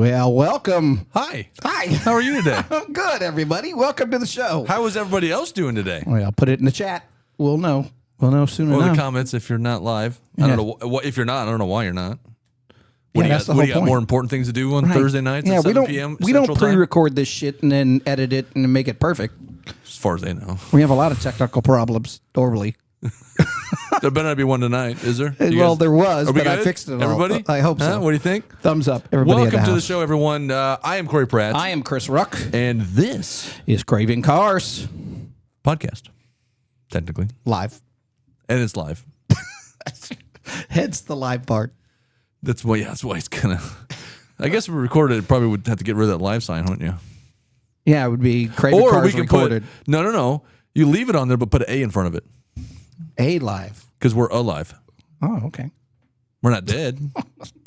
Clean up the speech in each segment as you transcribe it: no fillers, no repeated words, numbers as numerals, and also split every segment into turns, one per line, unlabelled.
Well, welcome.
Hi.
Hi.
How are you today?
I'm good, everybody. Welcome to the show.
How is everybody else doing today?
Well, I'll put it in the chat. We'll know. We'll know soon
Or
enough.
the comments if you're not live. I don't know what if you're not. I don't know why you're not. What
that's the
do
whole
you got
point.
more important things to do on Thursday nights at 7 p.m.
We don't
Central Time?
pre-record this shit and then edit it and make it perfect.
As far as they know.
We have a lot of technical problems normally.
There better not be one tonight, is there?
Well, there was, but I
good?
fixed it all.
Everybody?
I hope so.
What do you think?
Thumbs up, everybody.
Welcome
at
to the
house.
show, everyone. I am Corey Pratt.
I am Chris Ruck.
And this
Is Craving Cars
podcast, technically.
live?
And it's live.
Hence the live part.
That's why it's gonna. I guess if we recorded it, probably would have to get rid of that live sign, wouldn't you?
Yeah, it would be Craving
Or
Cars
we could
recorded.
put no. You leave it on there, but put an A in front of it
A live.
because we're alive.
Oh, okay.
We're not dead.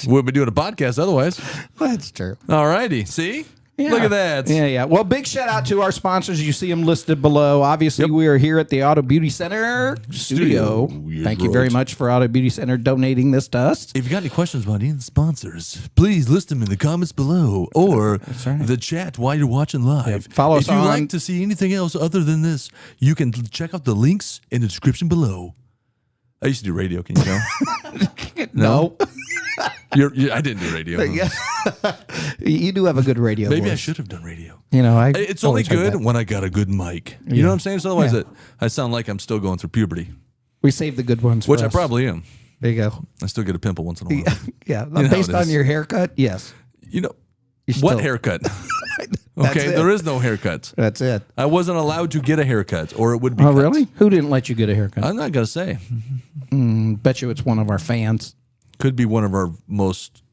We'll be doing a podcast otherwise.
That's true.
All righty. See?
Yeah.
Look at that.
Yeah. Well, big shout out to our sponsors. You see them listed below. Obviously, we are here at the Auto Beauty Center studio.
Yes,
Thank you very
right.
much for Auto Beauty Center donating this to us.
If you got any questions about any of the sponsors, please list them in the comments below or the chat while you're watching live.
Follow us
if you
on-
like to see anything else other than this, you can check out the links in the description below. I used to do radio, can you tell?
No.
I didn't do radio.
You do have a good radio
Maybe I
voice.
should have done radio.
You know,
It's only good when I got a good mic. You know what I'm saying? So otherwise, I sound like I'm still going through puberty,
We save the good ones
which
for
I
us.
probably am.
There you go.
I still get a pimple once in a while.
Yeah.
know how
Based
it
on
is.
your haircut, yes.
You know,
You're
what
still-
haircut?
That's
Okay,
it.
there is no haircut.
That's it.
I wasn't allowed to get a haircut, or it would be.
Oh,
cut.
really? Who didn't let you get a haircut?
I'm not gonna say.
Bet you it's one of our fans.
Could be one of our most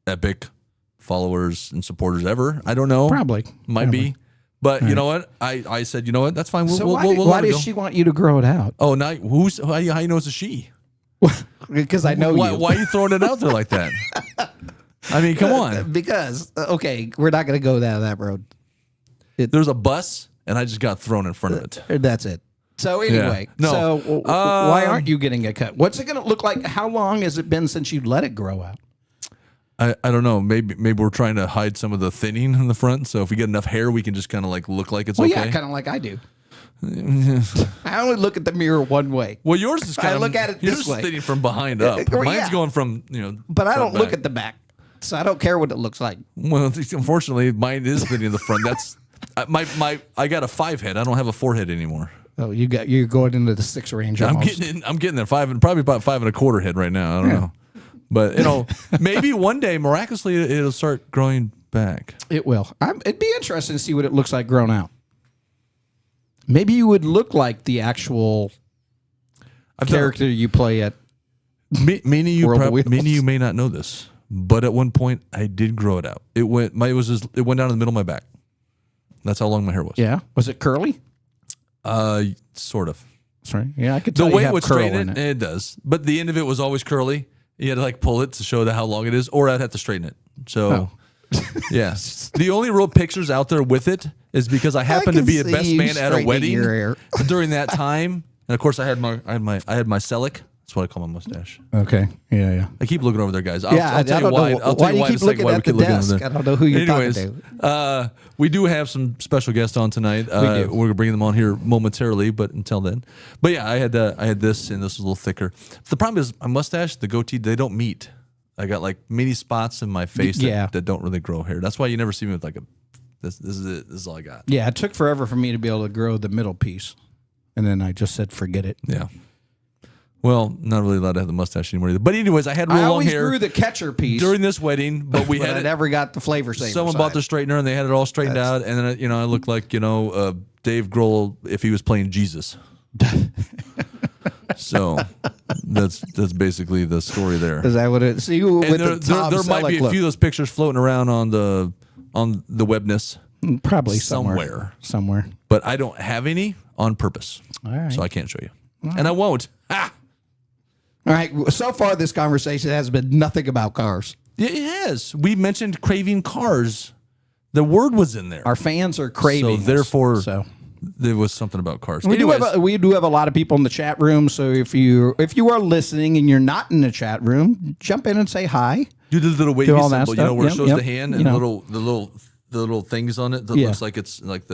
epic followers and supporters ever. I don't know.
Probably.
Might be. But you know what? I said, you know what? That's fine.
So
We'll
why
let it
does
go.
she want you to grow it out?
Oh, now how you know it's a she?
Because I know
Why,
you.
why are you throwing it out there like that? I mean, come on.
Because, okay, we're not going to go down that road.
There's a bus, and I just got thrown in front of it.
That's it. So anyway,
No.
so why aren't you getting a cut? What's it going to look like? How long has it been since you let it grow out?
I don't know. Maybe we're trying to hide some of the thinning in the front. So if we get enough hair, we can just kind of like look like it's
Well,
okay.
yeah, kind of like I do. I only look at the mirror one way,
Well, yours is kind
I
of
look at it
yours
this
is
way.
thinning from behind up.
Well,
Mine's
yeah.
going from
but I
front
don't look
back.
at the back, so I don't care what it looks like.
Well, unfortunately, mine is thinning in the front. That's I got a 5 head. I don't have a 4 head anymore.
Oh, you're going into the 6 range.
I'm
Almost.
getting there. Probably about 5 1/4 head right now. I don't know, but maybe one day miraculously it'll start growing back.
It will. It'd be interesting to see what it looks like grown out. Maybe you would look like the actual character you play at.
Many of you
World of Wheels.
many of you may not know this, but at one point I did grow it out. It went down in the middle of my back. That's how long my hair was.
Yeah. Was it curly?
Sort of.
Sorry. Yeah, I could
The
tell you
way it
have
would
curl
straighten
in
it, it does. But the end of it was always curly. You had to like pull it to show how long it is, or I'd have to straighten it. So, yeah. The only real pictures out there with it is because I happened to
can
be a
see
best
you
man at a
straightening
wedding
your hair.
during that time, and of course I had my Celic. That's what I call my mustache.
Okay. Yeah.
I keep looking over there, guys. I'll
I
tell you
don't
why.
know.
I'll
Why
tell
do
you
you
why in a
keep
second
looking
why we
at
keep
the
looking over
desk?
there.
I don't know who you're
Anyways,
talking
we do have some special guests on tonight.
do.
We're bringing them on here momentarily, but until then. But yeah, I had this, and this was a little thicker. The problem is my mustache, the goatee, they don't meet. I got like mini spots in my face that don't really grow hair. That's why you never see me with like this is it. This is all I got.
Yeah, it took forever for me to be able to grow the middle piece. And then I just said, forget it.
Yeah. Well, not really allowed to have the mustache anymore either. But anyways, I had real
I
long
always
hair
grew the catcher piece
during this wedding, but we
but
had
I
it.
never got the flavor saver
Someone
side.
bought the straightener and they had it all straightened out, and then I looked like Dave Grohl if he was playing Jesus. So that's basically the story there.
Is that what it? See, you
And
with
there,
the Tom
there might be
Selleck
a
look.
few of those pictures floating around on the webness,
Probably
somewhere.
somewhere.
but I don't have any on purpose,
All right.
so I can't show you, and I won't. Ah!
All right. So far, this conversation has been nothing about cars.
It has. We mentioned Craving cars. The word was in there.
Our fans are craving.
So therefore,
so
there was something about cars.
we do
Anyways,
have a lot of people in the chat room. So if you are listening and you're not in the chat room, jump in and say hi.
Do the little wavy
all that
symbol, you know,
stuff.
where it
Yep,
shows
yep.
the hand
You
and
know.
the little things on it that
Yeah.
looks like it's like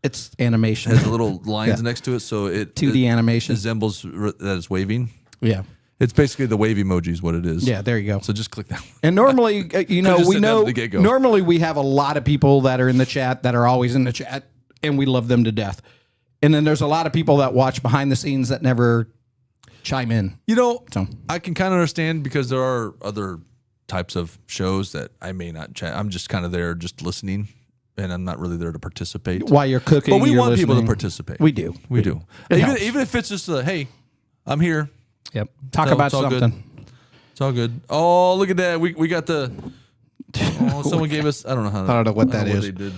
It's animation.
has the little lines
Yeah.
next to it, so it
2D animation.
resembles that it's waving.
Yeah.
It's basically the wave emoji is what it is.
Yeah, there you go.
So just click that one.
And normally, you know,
Could've
we
said that
know
at the get-go.
normally we have a lot of people that are in the chat that are always in the chat, and we love them to death. And then there's a lot of people that watch behind the scenes that never chime in.
You know,
So
I can kind of understand because there are other types of shows that I may not chat. I'm just kind of there just listening, and I'm not really there to participate.
while you're cooking,
But we
you're
want people to
listening.
participate.
We do.
We do.
It
Even
helps.
if it's just hey, I'm here.
Yep. Talk
No,
about
it's all good.
something.
It's all good. Oh, look at that. We got the. Oh, someone gave us. I don't know how.
I don't know what that is.
They did.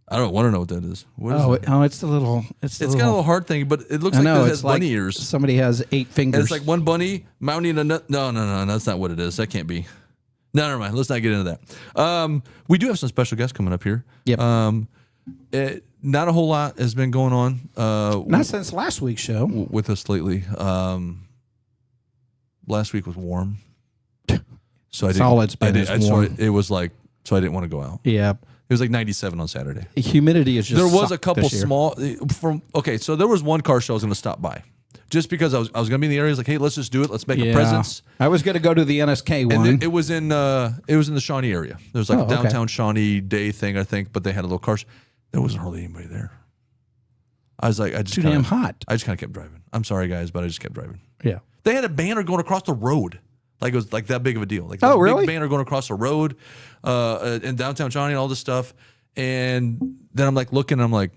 I don't want to know what that is. What is
Oh,
it?
it's the little. It's
It's got a little hard thing, but it looks
I
like
know
it
it's
has
like
bunny ears.
somebody has 8 fingers.
And it's like one bunny mounting a nut. No, that's not what it is. That can't be. No, never mind. Let's not get into that. We do have some special guests coming up here.
Yep.
Not a whole lot has been going on
Not since last week's show.
with us lately. Last week was warm, so I
That's
didn't.
all it's been is
so
warm.
it was like so I didn't want to go out.
Yeah.
It was like 97 on Saturday.
Humidity is just.
There was a
sucked
couple
this year.
small so there was one car show I was going to stop by, just because I was going to be in the area. I was like, hey, let's just do it. Let's make a presence.
I was going to go to the NSK one.
And it was in the Shawnee area. There was like a
okay.
downtown Shawnee day thing, I think, but they had a little car. There wasn't hardly anybody there. I was like,
Too damn hot.
I just kind of kept driving. I'm sorry, guys, but I just kept driving.
Yeah.
They had a banner going across the road. Like it was like that big of a deal. Like
Oh,
this
really?
big banner going across the road in downtown Shawnee and all this stuff. And then I'm like looking, I'm like,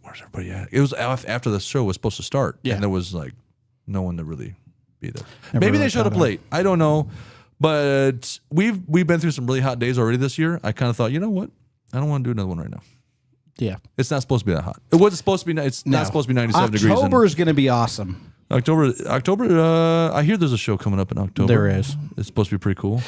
where's everybody at? It was after the show was supposed to start.
Yeah.
And there was like no one to really be there.
Never
Maybe
really
they showed
caught
up
on.
late. I don't know. But we've been through some really hot days already this year. I kind of thought, you know what? I don't want to do another one right now.
Yeah.
It's not supposed to be that hot. It wasn't supposed to be. It's not supposed to be 97 degrees.
October is going to be awesome.
October. I hear there's a show coming up in October.
There is.
It's supposed to be pretty cool.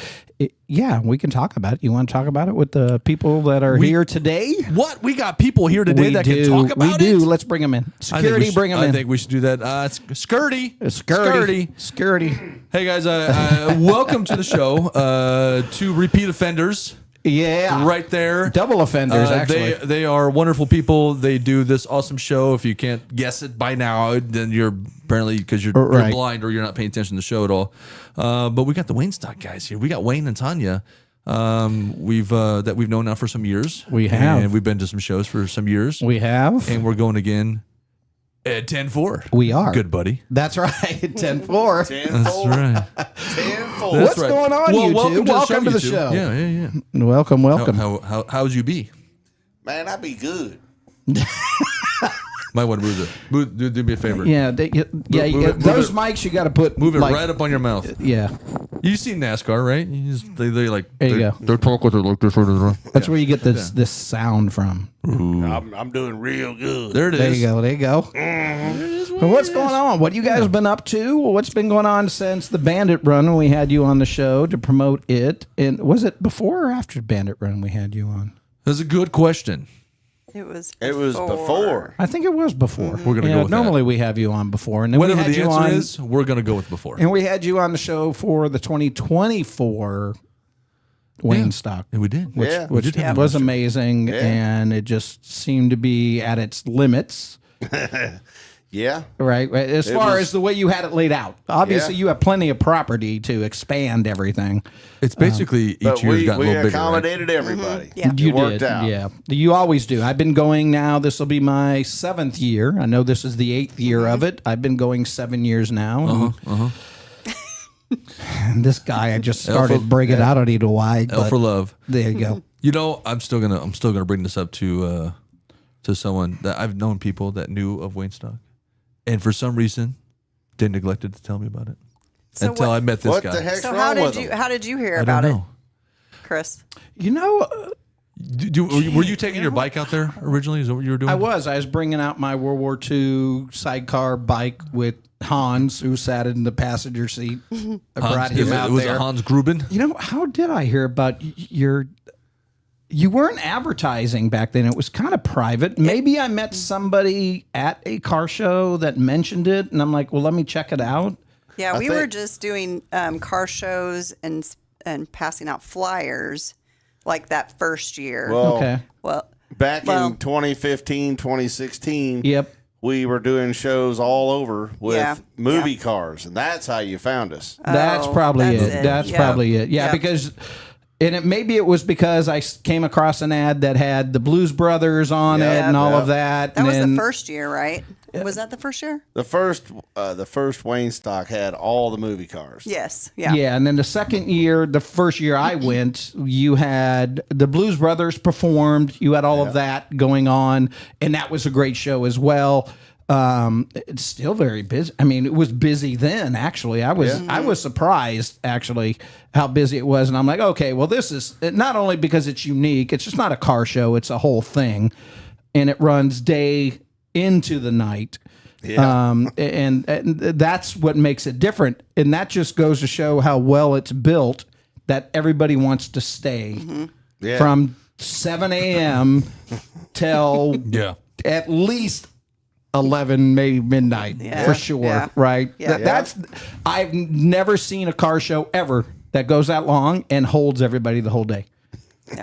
Yeah, we can talk about it. You want to talk about it with the people that are here today?
What? We got people here today that can talk about
We do.
it?
Let's bring them in. Security, bring them in.
I think we should do that. Skirty.
Skirty.
Hey, guys. Welcome to the show. Two repeat offenders.
Yeah.
Right there.
Double offenders, actually.
They are wonderful people. They do this awesome show. If you can't guess it by now, then you're apparently because you're blind or you're not paying attention to the show at all. But we got the Waynestock guys here. We got Wayne and Tanya. We've known now for some years.
We have.
And we've been to some shows for some years.
We have.
And we're going again at 10-4.
We are.
Good buddy.
That's right. 10-4.
That's right.
10-4.
That's
What's
right.
going on, you two? Welcome to the
you two.
show.
Yeah.
Welcome.
How's you be?
Man, I be good.
Might want to do me a favor.
Yeah.
Move
Those
it-
mics you got to put.
Move it
like,
right up on your mouth.
Yeah.
You've seen NASCAR, right? They like
There you go.
They're talk with it like this.
That's where you get this sound from.
I'm doing real good.
There it is.
There you go. There you go. Well, what's going on? What you guys been up to? What's been going on since the Bandit Run when we had you on the show to promote it? And was it before or after Bandit Run we had you on?
That's a good question.
It was
before.
I think it was before.
We're gonna go with
normally we have you on before, and then
Whatever
we had
the
you
answer
on,
is, we're gonna go with before.
and we had you on the show for the 2024 Waynestock.
And we did.
Yeah.
Which was amazing, and it just seemed to be at its limits.
Yeah.
Right. As far as the way you had it laid out. Obviously,
Yeah.
you have plenty of property to expand everything.
It's basically
But
each year's
we
gotten a little bigger. Right?
accommodated everybody.
Yeah.
You
It worked
did.
out.
Yeah. You always do. I've been going now. This will be my 7th year. I know this is the 8th year of it. I've been going 7 years now. And this guy, I just started breaking out on you why.
L for love.
There you go.
You know, I'm still gonna bring this up to someone that I've known people that knew of Waynestock, and for some reason, they neglected to tell me about it
So
until I met this
What
guy.
the heck's
So
wrong
how
with
did you
them?
how did you hear
I
about
don't
it,
know.
Chris?
You know,
Were you taking your bike out there originally? Is that what you were doing?
I was bringing out my World War II sidecar bike with Hans, who sat in the passenger seat. I brought him out
was
there.
it Hans Gruben?
You know, how did I hear about your? You weren't advertising back then. It was kind of private. Maybe I met somebody at a car show that mentioned it, and I'm like, well, let me check it out.
Yeah, we
think-
were just doing car shows and and passing out flyers like that first year.
Well,
Okay.
Well,
back
well-
in 2015, 2016,
Yep.
we were doing shows all over with
Yeah,
movie cars, and that's how you found us.
That's
Oh,
probably
that's
it.
it.
That's
Yep.
probably it. Yeah,
Yep.
because maybe it was because I came across an ad that had the Blues Brothers on
Yeah,
it and all
yeah.
of that.
that
and
was
then,
the first year, right? Was that the first year?
The first Waynestock had all the movie cars.
Yes. Yeah.
Yeah, and then the second year, the first year I went, you had the Blues Brothers performed. You had all of that going on, and that was a great show as well. It's still very busy. I mean, it was busy then. Actually, I was surprised actually how busy it was, and I'm like, okay, well, this is not only because it's unique. It's just not a car show. It's a whole thing, and it runs day into the night.
Yeah.
And that's what makes it different. And that just goes to show how well it's built that everybody wants to stay
Yeah.
from 7 a.m. till
Yeah.
at least 11, maybe midnight for sure.
Yeah.
Right.
Yeah.
That's, I've never seen a car show ever that goes that long and holds everybody the whole day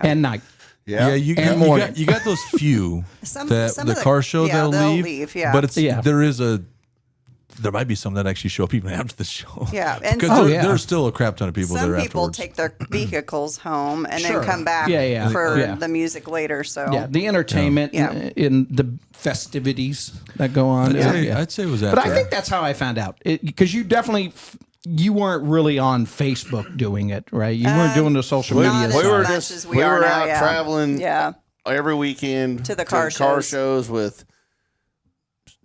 and night.
Yeah.
Yeah, you
And
got,
morning.
you got those few
Some
that
of
the car show
yeah,
they'll leave,
yeah.
but it's
Yeah.
there might be some that actually show up even after the show.
Yeah, and
because
some-
there's still a crap ton of people
some
there
people
afterwards.
take their vehicles home and
Sure.
then come back
Yeah.
for
Yeah.
the music later. So
Yeah. The entertainment
Yeah.
in the festivities that go on.
I'd say it was after.
But I think that's how I found out because you definitely you weren't really on Facebook doing it, right? You weren't doing the social media.
not
we
as
were
much
just
as
we
we are
were
now,
out
yeah.
traveling
yeah,
every weekend
To the car
shows with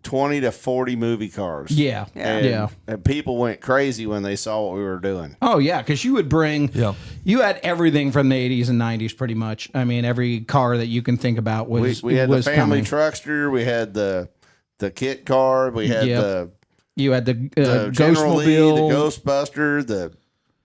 20 to 40 movie cars.
Yeah.
And,
Yeah.
and people went crazy when they saw what we were doing.
Oh yeah, because you would bring.
Yeah.
You had everything from the '80s and '90s, pretty much. I mean, every car that you can think about was
We had the
was
family
coming.
truckster. We had the kit car. We had
Yep. You had the
the General Lee, the
Ghostmobile,
Ghostbuster, the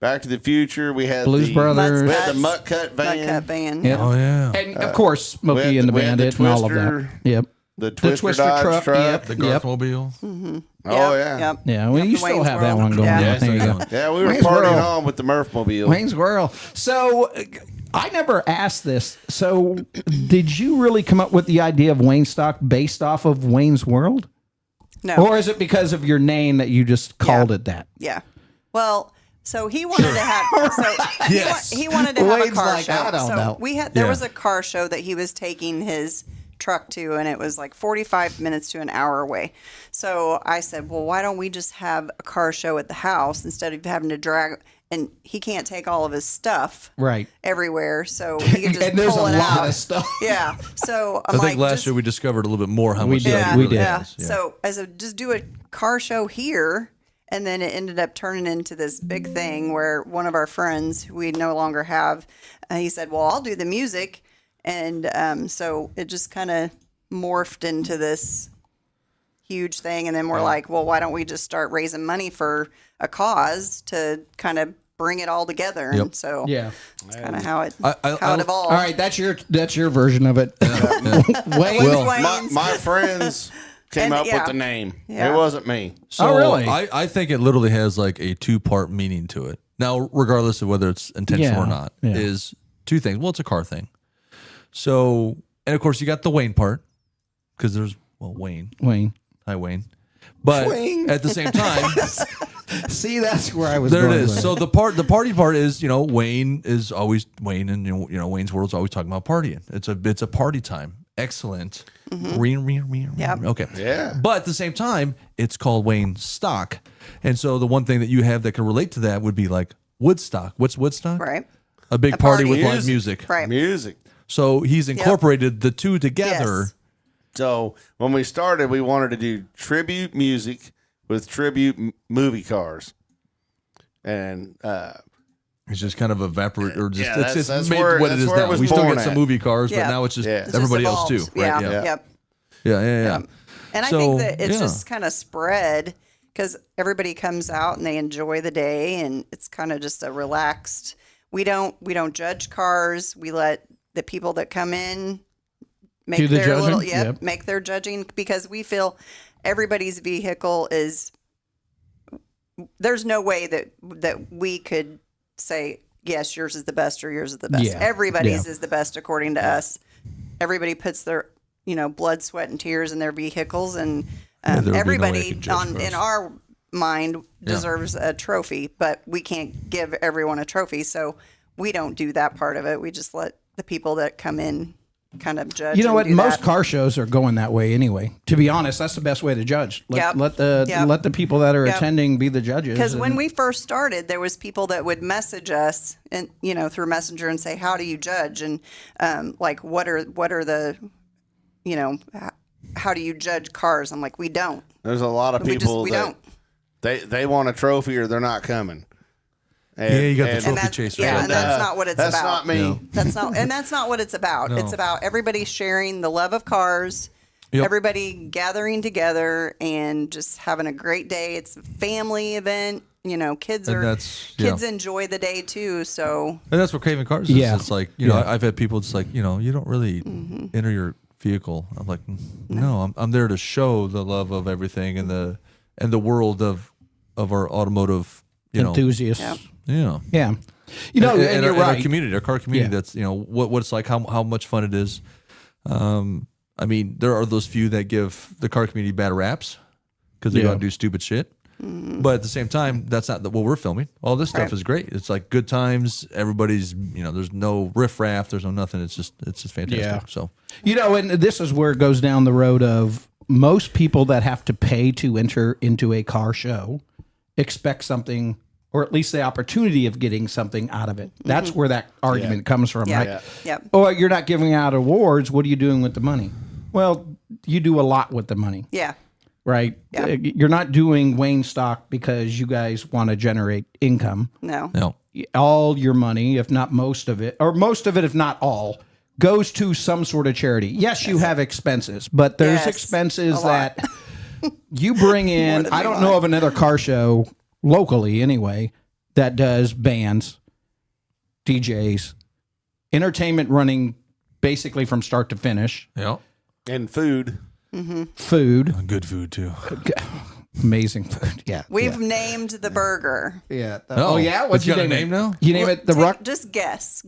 Back to the Future. We had
Blues
the
Brothers.
We had the
That's-
Mutt Cut van.
Mud Cut van.
Yeah.
Oh yeah.
and of course
we
Smokey
had
and the
we had the
Bandit and all of that.
Twister,
Yep.
The
The
Twister, Dodge truck.
Yep.
The
Yep.
Garthmobile.
Oh yeah.
Yep.
Yeah. Well,
Yep,
you
the
still
Wayne's
have that
World.
one going
Yeah.
on.
Yeah,
There you
still
go.
Yeah, we were
Wayne's
partying
World.
on with the Murphmobile.
Wayne's World. So I never asked this. So did you really come up with the idea of Waynestock based off of Wayne's World?
No.
Or is it because of your name that you just called it that?
Yeah. Well, so he wanted to have
Yes.
he wanted to have a
Wayne's
car
like,
show.
I don't
so
know.
there
Yeah.
was a car show that he was taking his truck to, and it was like 45 minutes to an hour away. So I said, well, why don't we just have a car show at the house instead of having to drag, and he can't take all of his stuff
Right.
everywhere, so he can just
And there's
pull
a
it
lot
out.
of stuff.
Yeah. So
I
I'm
think
like,
last
just-
year we discovered a little bit more how much
did.
that
yeah,
We
really
did.
Yeah.
is. Yeah.
So I said, just do a car show here. And then it ended up turning into this big thing where one of our friends who we no longer have, he said, well, I'll do the music. And so it just kind of morphed into this huge thing. And then we're like, well, why don't we just start raising money for a cause to kind of bring it all together?
Yep.
And so
Yeah.
that's kind of how it
I
evolved.
All right, that's your version of it. Wayne.
Well,
my friends came
And,
up
yeah.
with the name.
Yeah.
It wasn't me.
So
Oh, really?
I think it literally has like a 2-part meaning to it. Now, regardless of whether it's intentional or
Yeah,
not,
yeah.
is 2 things. Well, it's a car thing. So, and of course, you got the Wayne part because there's Wayne. Hi, Wayne. But at the same time,
See, that's where I was.
there it
going
is.
with
So the party part is, Wayne is always Wayne, and Wayne's World's always talking about partying. It's a party time. Excellent.
Yep.
Okay.
Yeah.
But at the same time, it's called Waynestock, and so the one thing that you have that can relate to that would be like Woodstock. What's Woodstock?
Right.
A big
A
party
party.
with live music.
Right.
Music.
So he's incorporated the two together.
Yes.
So when we started, we wanted to do tribute music with tribute movie cars. And
It's just kind of evaporated, or just
Yeah,
it's
that's
made
where-
what it
that's
is
where it
now.
was
We still
born
get some
at.
movie cars, but
Yeah.
now it's just
Yeah. It just
everybody else too,
evolved.
right?
Yeah.
Yeah,
Yep.
yeah.
And I
So,
think that it's
yeah.
just kind of spread because everybody comes out and they enjoy the day, and it's kind of just a relaxed. We don't judge cars. We let the people that come in make
Do the
their
judging?
little
Yep.
make their judging because we feel everybody's vehicle is. There's no way that we could say yes, yours is the best or yours is the best.
Yeah.
Everybody's
Yeah.
is the best according to us. Everybody puts their, blood, sweat, and tears in their vehicles, and
there would be no way I
everybody
could judge
in
ours.
our mind deserves a trophy, but we can't give everyone a trophy, so we don't do that part of it. We just let the people that come in kind of judge.
You know
and
what?
do
Most
that.
car shows are going that way anyway. To be honest, that's the best way to judge.
Yep.
Let the people that are
Yep.
attending be the judges.
Because when
and-
we first started, there was people that would message us and through Messenger and say, "How do you judge?" And like, what are the, how do you judge cars? I'm like, we don't.
There's a lot of people
we
that
don't.
they want a trophy or they're not coming. And,
Yeah, you got the
and-
trophy
that's,
chaser.
yeah,
out
and
there.
that's not what it's
That's
about.
not me.
That's not what it's about.
No.
It's about everybody sharing the love of cars,
Yep.
everybody gathering together and just having a great day. It's a family event. Kids enjoy the day too. So
And that's what Craving Cars is.
Yeah.
It's like,
Yeah.
I've had people, it's like, you don't really enter your vehicle. I'm like, no, I'm there to show the love of everything and the world of our automotive,
enthusiasts.
Yeah.
Yeah.
Yeah. And you're
our,
right.
our community, our car community,
Yeah.
that's, what it's like, how much fun it is. I mean, there are those few that give the car community bad raps because they
Yeah.
go and do stupid shit. But at the same time, that's not what we're filming. All this stuff
Right.
is great. It's like good times. Everybody's, there's no riffraff. There's no nothing. It's just fantastic.
Yeah.
So
And this is where it goes down the road of most people that have to pay to enter into a car show expect something, or at least the opportunity of getting something out of it. That's where that argument comes from,
Yeah.
right?
Yeah. Yep.
Oh, you're not giving out awards. What are you doing with the money? Well, you do a lot with the money,
yeah.
right?
Yeah.
You're not doing Waynestock because you guys want to generate income.
No.
no,
All your money, if not most of it, or most of it, if not all, goes to some sort of charity. Yes, you have expenses, but there's
Yes,
expenses
a lot.
that you bring in.
than
I
we
don't
want.
know of another car show locally anyway that does bands, DJs, entertainment running basically from start to finish,
yeah,
and food.
food,
good food too.
amazing food. Yeah.
We've named the burger.
yeah.
Oh,
yeah. What's
it's got
your
a name now?
You name it the Ruck.
Just guess.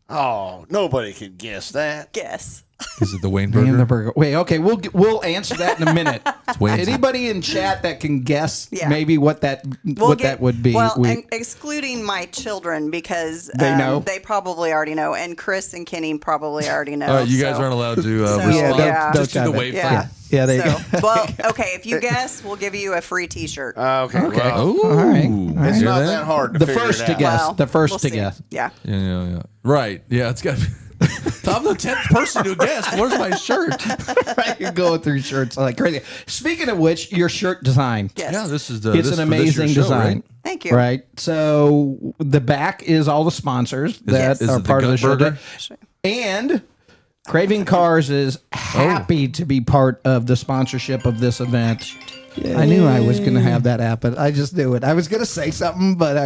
Oh, nobody could guess that.
Guess.
Is it the Wayne
And
burger?
the burger. Wait, okay, we'll answer that in a minute.
Wayne's.
Anybody in chat that can guess
Yeah.
maybe what that that would be?
Well, and excluding my children because
They know?
they probably already know, and Chris and Kenny probably already know.
All right, you guys
so-
aren't allowed to
So,
respond.
yeah.
Just do the
Those
wave
Yeah.
thing.
yeah, there you go.
Well, okay, if you guess, we'll give you a free T-shirt.
Okay. Well,
Ooh,
All right.
it's
hear
not
that?
that hard to
The
figure
first
it
to
out.
guess.
Well,
the first
we'll
to
see.
guess.
Yeah.
Yeah. Right. Yeah, it's got to be. I'm the 10th person to guess. Where's my shirt?
Right, you're going through shirts like crazy. Speaking of which, your shirt design.
Yes.
Yeah, this is the.
It's
this
an
for this
amazing
year's show,
design.
right?
Thank you.
Right. So the back is all the sponsors that
Is
are
it the
part of the
gut
show.
burger?
And Craving Cars is happy to be part of the sponsorship of this event. I knew I was going to have that happen. I just knew it. I was going to say something, but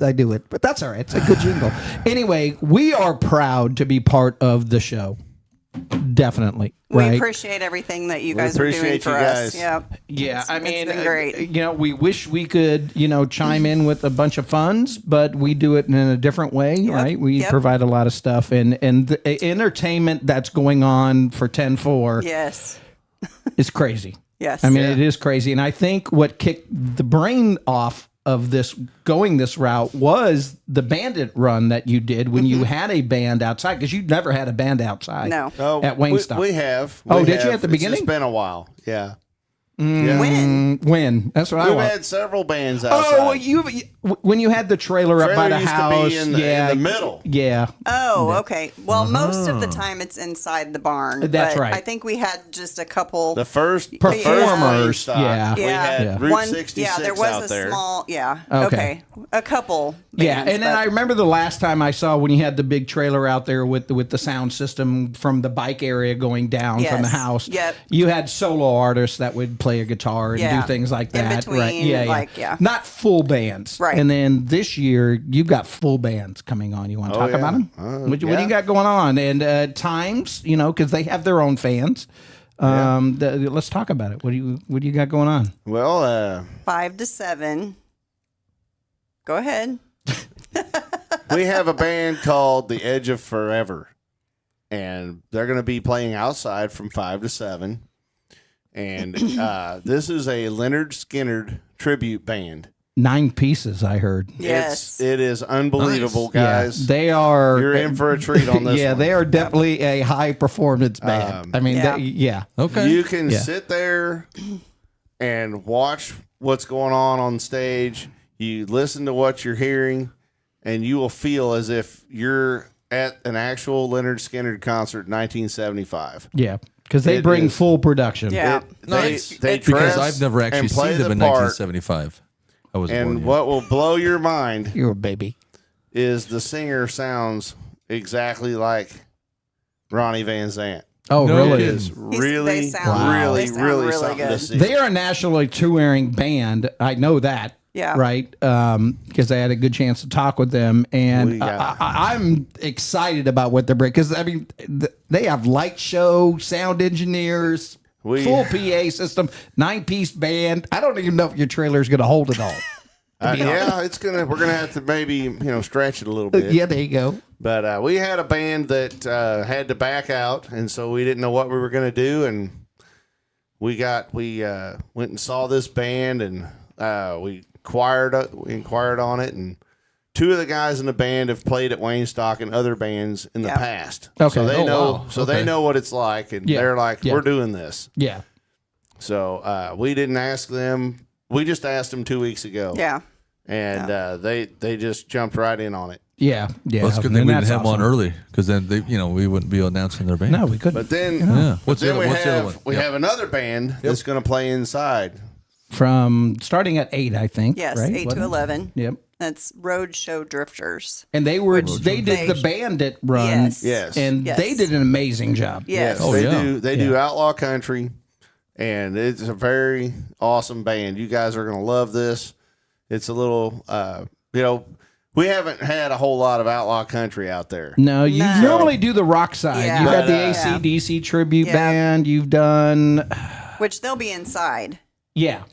I do it. But that's all right. It's a good jingle. Anyway, we are proud to be part of the show. Definitely.
We
right?
appreciate everything that you guys are doing
appreciate
for
you
us.
guys.
Yeah.
Yeah, I mean,
been great.
We wish we could, chime in with a bunch of funds, but we do it in a different way, right? We
Yep.
provide a lot of stuff, and the entertainment that's going on for 10-4
Yes.
is crazy.
Yes.
I mean, it is crazy, and I think what kicked the brain off of this going this route was the Bandit Run that you did when you had a band outside, because you'd never had a band outside.
No.
Oh,
At Waynestock.
We have.
Oh,
We
did you
have.
at the
It's
beginning?
just been a while. Yeah.
When?
That's what I
We've
want.
had several bands outside.
Oh, when you had the trailer up by
Trailer
the
used to
house,
be in the middle.
Yeah,
Oh, okay. Well, most of the time it's inside the barn.
That's
but
right.
I think we had just a couple.
The first
Performers,
Waynestock,
yeah.
we
Yeah.
had
Yeah.
Route 66
there was
out
a
there.
small,
Okay.
okay. A couple.
yeah.
bands,
And then
but-
I remember the last time I saw when you had the big trailer out there with the sound system from the bike area going down from the
Yes.
house.
Yep.
You had solo artists that would play a guitar and
Yeah.
do things like
In
that.
between,
right? Yeah,
like, yeah.
Not full bands.
Right.
And then this year you've got full bands coming on. You want to talk
yeah.
about them? What do
yeah.
you got going on? And times, because they have their own fans. Let's talk about it. What do you got going on?
Well,
5 to 7. Go ahead.
we have a band called The Edge of Forever, and they're going to be playing outside from 5 to 7. And this is a Leonard Skinner tribute band.
9 pieces, I heard.
Yes.
It is unbelievable, guys.
Yeah, they are.
You're in for a treat on this.
Yeah,
one.
they are definitely a high performance band. I mean,
yeah.
Okay.
You can sit there and watch what's going on stage. You listen to what you're hearing, and you will feel as if you're at an actual Leonard Skinner concert in 1975.
Yeah, because they bring full production.
Yeah.
They
because I've never actually seen them in 1975. I was born
And
yet.
what will blow your mind
You're a baby.
is the singer sounds exactly like Ronnie Van Zant.
Oh,
No
really?
kidding.
It's
They
really,
sound-
really,
they sound
really
really
something to
good.
see.
They are a nationally touring band. I know that.
Yeah.
Right. Because I had a good chance to talk with them, and I'm excited about what they're bringing. Because I mean, they have light show, sound engineers, full PA system, 9-piece band. I don't even know if your trailer is going to hold it all.
Yeah, we're gonna have to maybe stretch it a little bit.
Yeah, there you go.
But we had a band that had to back out, and so we didn't know what we were gonna do, and we went and saw this band, and we inquired on it, and 2 of the guys in the band have played at Waynestock and other bands in the past.
Okay.
So they know.
wow.
So they know what it's like, and they're like, "We're doing this."
Yeah.
So we didn't ask them. We just asked them 2 weeks ago.
Yeah.
And they just jumped right in on it.
Yeah. Yeah.
Well, it's good
And
thing we didn't
that's
have them on
awesome.
early, because then we wouldn't be announcing their band.
No, we couldn't.
But then,
Yeah. What's the
then
other-
we
what's the other
have
one?
we
Yep.
have another band that's going to play inside.
From starting at 8, I think.
Yes.
right?
8
Wasn't
to
it?
11.
Yep.
That's Roadshow Drifters.
And they did the Bandit Run.
Yes.
Yes.
And
Yes.
they did an amazing job.
Yes.
Oh,
they
yeah.
do. They do outlaw country, and it's a very awesome band. You guys are going to love this. It's a little, we haven't had a whole lot of outlaw country out there.
No, you
No.
normally do the rock side.
Yeah.
You've had the
But,
AC/DC tribute
Yeah.
band. You've done,
Which they'll be inside.
yeah.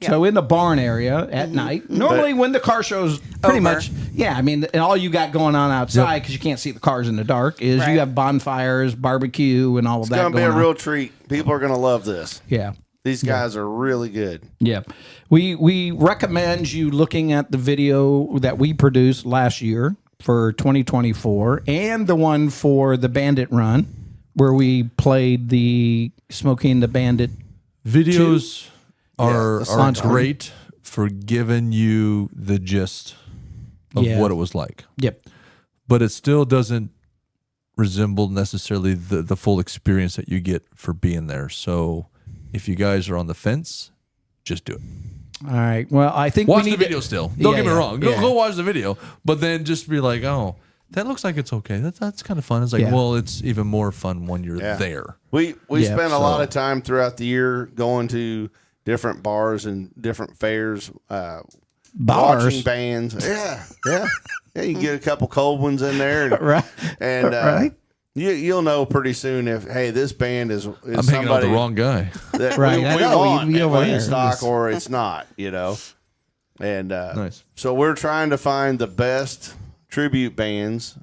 So in the barn area at night. Normally when the car show's pretty
Over.
much, I mean, and all you got going on outside, because you can't see the cars in the dark, is
Right.
you have bonfires, barbecue, and all of
It's
that
going to be
going
a
on.
real treat. People are going to love this.
Yeah.
These guys are really good.
Yeah. We recommend you looking at the video that we produced last year for 2024 and the one for the Bandit Run where we played the Smoking the Bandit.
Videos are
the songs are-
great for giving you the gist of
Yeah.
what it was like,
Yep.
but it still doesn't resemble necessarily the full experience that you get for being there. So if you guys are on the fence, just do it.
All right. Well, I think
Watch
we
the
need
video
to,
still. Don't get me
yeah,
wrong.
yeah.
Go watch the video, but then just be like, oh, that looks like it's okay. That's kind of fun. It's like,
Yeah.
well, it's even more fun when you're
Yeah.
there.
We
Yeah,
spend a lot of time throughout the year going to different bars and different fairs, watching
Bars.
bands. Yeah. You can get a couple cold ones in there, and,
Right.
and
Right.
you'll know pretty soon if this band is
I'm hanging out
somebody
with the wrong guy.
that
Right,
we
I know,
want
you'd be
at
over there.
Waynestock or it's not, And
Nice.
so we're trying to find the best tribute bands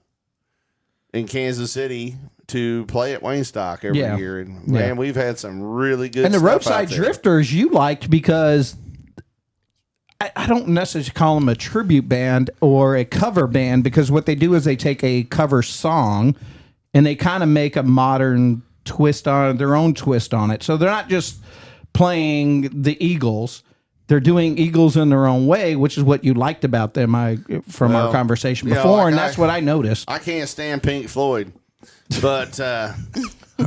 in Kansas City to play at Waynestock every
Yeah.
year. And man, we've had some really good
And the
stuff
Roadside
out there.
Drifters you liked because I don't necessarily call them a tribute band or a cover band, because what they do is they take a cover song and they kind of make a modern twist on their own twist on it. So they're not just playing the Eagles. They're doing Eagles in their own way, which is what you liked about them from our conversation before.
like
and that's what I noticed.
I can't stand Pink Floyd, but
How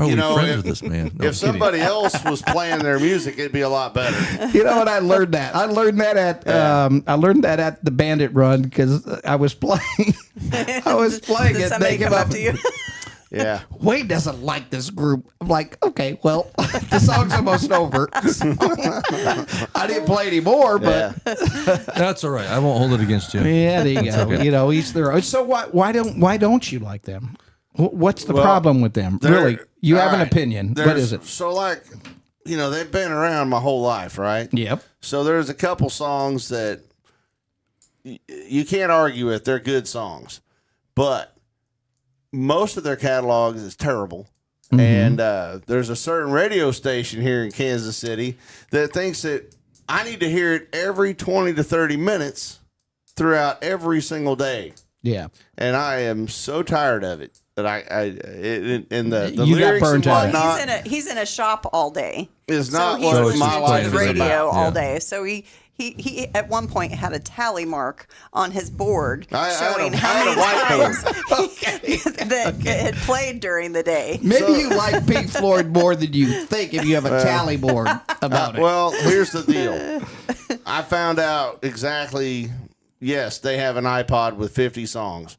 are we friends with this man? No, I'm
if somebody else was playing their music, it'd be a lot better.
You know what? I learned that. I learned that at the Bandit Run because I was playing. I was playing
Did
it.
somebody
They
come up to you?
Yeah.
Wayne doesn't like this group. I'm like, okay, well, the song's almost over. I didn't play anymore, but
Yeah.
That's all right. I won't hold it against you.
yeah, there you go.
okay.
You know, each their own. So why don't you like them? What's the problem with them?
They're-
Really, you have
all
an
right.
opinion. What
There's-
is it?
So they've been around my whole life, right?
Yep.
So there's a couple songs that you can't argue with. They're good songs, but most of their catalogs is terrible. And there's a certain radio station here in Kansas City that thinks that I need to hear it every 20 to 30 minutes throughout every single day.
Yeah.
And I am so tired of it that the
You got
lyrics
burnt
and
out.
whatnot
He's in a shop all day.
is not
he's
what
listening
my
to
life is
radio
about.
all day. So he at one point had a tally mark on his board showing how many times that it had played during the day.
Maybe you like Pink Floyd more than you think if you have a tally board about it.
Well, here's the deal. I found out exactly, yes, they have an iPod with 50 songs.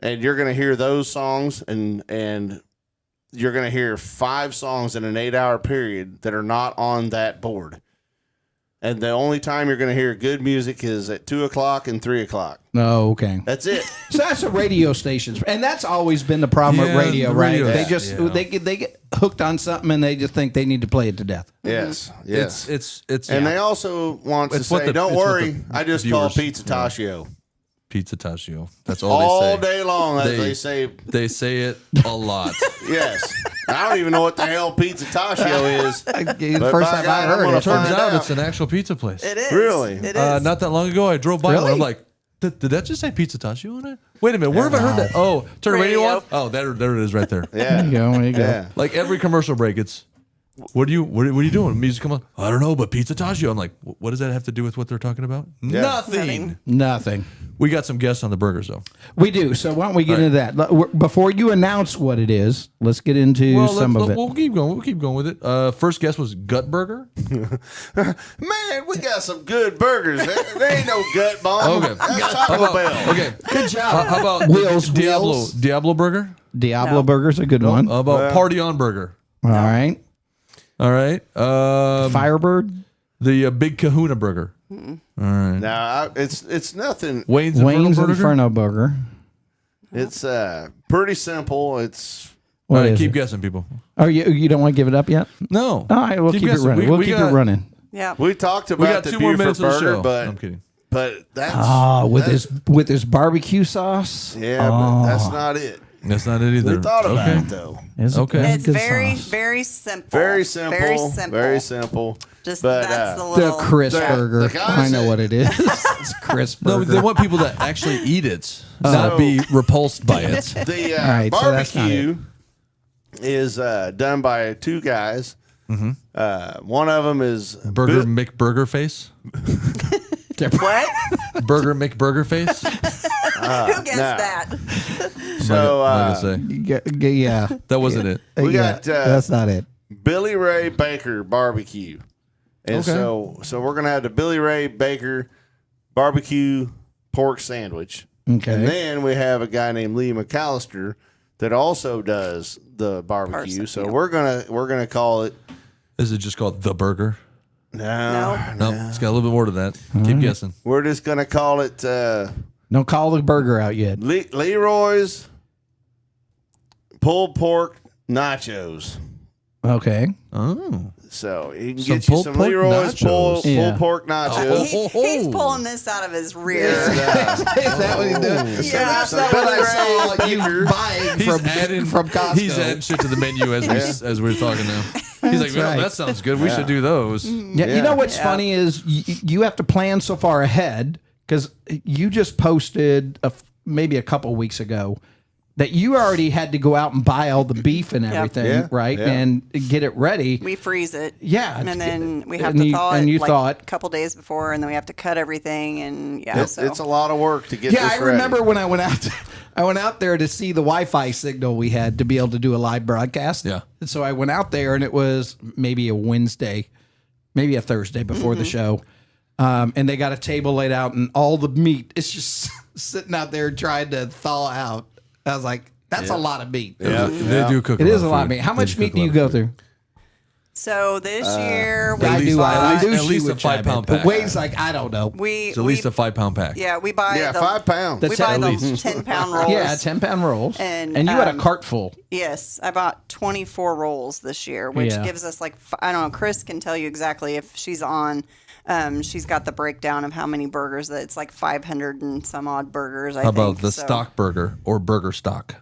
And you're going to hear those songs and you're going to hear 5 songs in an 8-hour period that are not on that board. And the only time you're going to hear good music is at 2 o'clock and 3 o'clock.
Oh, okay.
That's it.
So that's a radio stations, and that's always been the problem with radio,
the
right?
radio-
They just they get hooked on something and they just think they need to play it to death.
Yes. Yes.
It's
And they also want to
It's what
say,
the-
don't
it's what
worry,
the
I just call
viewers-
Pizza Taccio.
Pizza Taccio. That's all
All
they say.
day long, as they say,
They say it a lot.
yes. I don't even know what the hell Pizza Taccio is.
The first
by
time
God,
I
I'm
heard
gonna
it,
find
Turns out
out.
it's an actual pizza place.
It is.
Really?
It is.
Not that long ago, I drove by and
Really?
I'm like, did that just say Pizza Taccio on it? Wait a minute, where have I heard that? Oh, turn the radio
Radio.
on? Oh, there it is right there.
Yeah.
there you go.
Yeah.
Like every commercial break, it's, what are you doing? Music come on? I don't know, but Pizza Taccio. I'm like, what does that have to do with what they're talking about? Nothing.
Nothing.
We got some guests on the burgers, though.
We do. So why don't we get into that? Before you announce what it is, let's get into some of it.
We'll keep going. We'll keep going with it. First guest was Gut Burger.
Man, we got some good burgers. There ain't no gut bomb.
Okay.
That's Taco Bell.
Okay.
Good job.
How about
Wheels,
Diablo
Wheels.
Diablo Burger?
Diablo
No.
Burger's a good one.
How about Party On Burger?
All right.
All right.
Firebird.
The Big Kahuna Burger. All right.
Now, it's nothing.
Wayne's
Wayne's
Burger.
Inferno Burger.
It's pretty simple. It's
All
What
right,
is
keep
it?
guessing, people.
Oh, you don't want to give it up yet?
No.
All right, we'll keep it
guessing.
running. We'll keep it running.
Yeah.
we talked
We
about
got
the
2 more
Buford
minutes of the
burger,
show.
but
I'm kidding.
that's
With
that's-
his barbecue sauce.
yeah, but that's not it.
That's not it either.
We thought about
okay.
it though.
Okay.
It's
good
very,
sauce.
very simple.
Very simple.
Very simple.
Very simple.
Just
But,
that's the
The
little.
Chris
the-
Burger.
the guy
I know
said-
what it is. It's Chris
No,
Burger.
they want people that actually eat it, not be repulsed by it.
The
right, so that's not
barbecue is done by 2 guys. One of them is
Burger McBurger Face.
What?
Burger McBurger Face.
Who guessed
nah.
that?
So
I'm not gonna say.
yeah.
That wasn't it.
We
Yeah,
got
that's not it.
Billy Ray Baker barbecue, and
Okay.
so we're gonna have the Billy Ray Baker barbecue pork sandwich.
Okay.
And then we have a guy named Lee McAllister that also does the barbecue. So
yeah.
we're gonna call it
Is it just called The Burger?
no.
No, it's got a little bit more to that. Keep guessing.
We're just gonna call it
Don't call the burger out yet.
Leroy's pulled pork nachos.
Okay.
Oh.
So you can
Some
get you
pulled
some
pork
Leroy's
nachos.
Yeah.
pulled pork nachos.
He's pulling this out of his rear.
Is that what he's doing?
Yeah.
That's not what I saw you buying from Costco.
He's adding shit to the menu as we're talking now. He's like, well,
right.
that sounds good. We should do those.
Yeah, you
Yeah.
know what's funny is you have to plan so far ahead because you just posted maybe a couple weeks ago that you already had to go out and buy all the beef and everything,
Yeah,
right?
yeah.
And get it ready.
We freeze it.
Yeah,
And then we have
and
to
you-
thaw
and
it
you
like
thought-
a couple days before, and then we have to cut everything. And yeah,
It's a lot of work to get
Yeah,
this
I
ready.
remember when I went out. I went out there to see the Wi-Fi signal we had to be able to do a live broadcast.
Yeah.
And so I went out there, and it was maybe a Wednesday, maybe a Thursday before the show. And they got a table laid out, and all the meat is just sitting out there trying to thaw out. I was like, that's a lot of meat.
Yeah.
They do cook.
It is
of
a lot of
food.
meat. How
They
much
do
meat
cook
do
a
you
lot
go
of food.
through?
So this year,
I
least-
do. I
at
do.
least
She
a
would chime
5-pound
in.
pack.
Wayne's like, I don't know.
we
It's at least a 5-pound pack.
yeah, we buy
Yeah,
the,
5 pounds.
we
That's
buy
at
the
least.
10-pound rolls.
Yeah, 10-pound rolls.
And,
you had a cart full.
Yes, I bought 24 rolls this year, which
Yeah.
gives us like I don't know. Chris can tell you exactly if she's on. She's got the breakdown of how many burgers. That it's like 500 and some odd burgers. I
How
think.
about the
So-
stock burger or burger stock?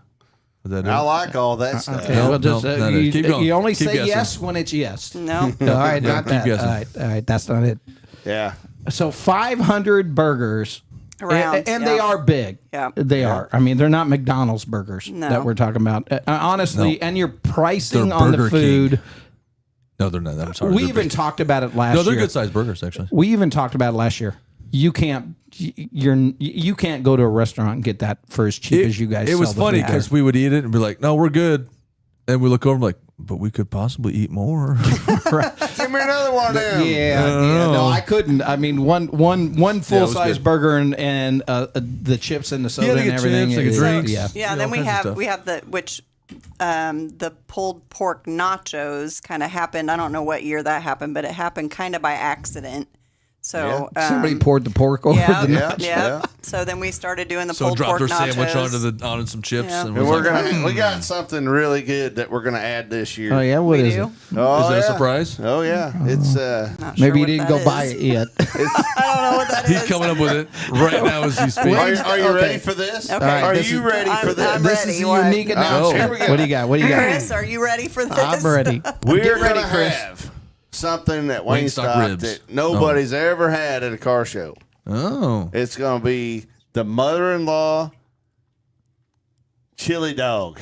Is that it?
I like all that stuff.
Okay,
No,
well, just,
no, not it.
you,
Keep going.
you only
Keep
say
guessing.
yes when it's yes.
No,
All right, not
keep
that.
guessing.
All right, that's not it.
Yeah.
So 500 burgers.
Around,
and they
yeah.
are big.
Yeah.
They are. I mean, they're not McDonald's burgers
No.
that we're talking about. Honestly,
No.
and you're pricing
They're
on the
Burger
food.
King. No, they're not. I'm sorry.
We
They're
even
big.
talked about it last
No,
year.
they're good sized burgers actually.
We even talked about it last year. You can't go to a restaurant and get that for as cheap as you guys.
It was
sell the
funny
food
because
there.
we would eat it and be like, "No, we're good," and we look over and be like, "But we could possibly eat more."
Give me another one then.
Yeah, no, I couldn't. I mean, one full size
good.
burger and the chips and the soda
Yeah, they
and
get
everything.
chips, they get
is-
drinks.
Yeah,
yeah.
all
Then we
kinds of
have
stuff.
we have the pulled pork nachos kind of happened. I don't know what year that happened, but it happened kind of by accident. So
somebody poured the pork over
yeah,
the
Yeah.
nachos.
yeah. So then we started doing the
So
pulled
dropped
pork
her
nachos.
sandwich onto some chips,
Yeah.
and
And
was
we're
like,
gonna we got something really good that we're gonna add this year.
Oh yeah, what
We
is
do.
it?
Oh,
"Is that a
yeah.
surprise?"
Oh yeah. It's
Not
Maybe
sure
you
what
didn't
that
go buy
is.
it yet.
I don't know what that is.
He's coming up with it right now as he speaks.
are you
Okay.
ready for this?
Okay.
right,
Are
this
you
is-
ready for
I'm
this?
This
ready.
is a
What?
unique announcement.
here we go.
What do you got? What do you got?
Chris, are you ready for this?
I'm ready.
We're
Get ready,
gonna
Chris.
have something at
Waynestock
Waynestock
ribs.
that nobody's ever had at a car show.
Oh,
It's gonna be the mother-in-law chili dog.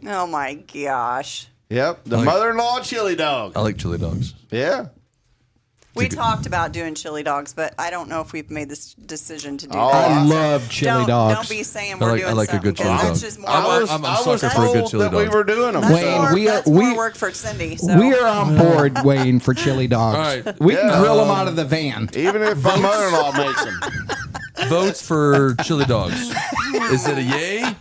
Oh my gosh.
Yep, the mother-in-law chili dog.
I like chili dogs.
Yeah.
We talked about doing chili dogs, but I don't know if we've made this decision to do
Oh,
that.
I
yet.
love chili dogs.
Don't be saying
I
we're
like-
doing
I like a
something
good chili
'cause
dog.
that's just more
I'm
work.
I'm a
I
sucker
was
for a
told
good chili
that we
dog.
were doing them.
That's,
Wayne,
more,
we are-
that's
we-
more work for Cindy. So.
We are on board, Wayne, for chili dogs.
All right.
We can
Yeah.
grill them out of the van.
Even if my mother-in-law makes them.
Votes for chili dogs. Is it a yay?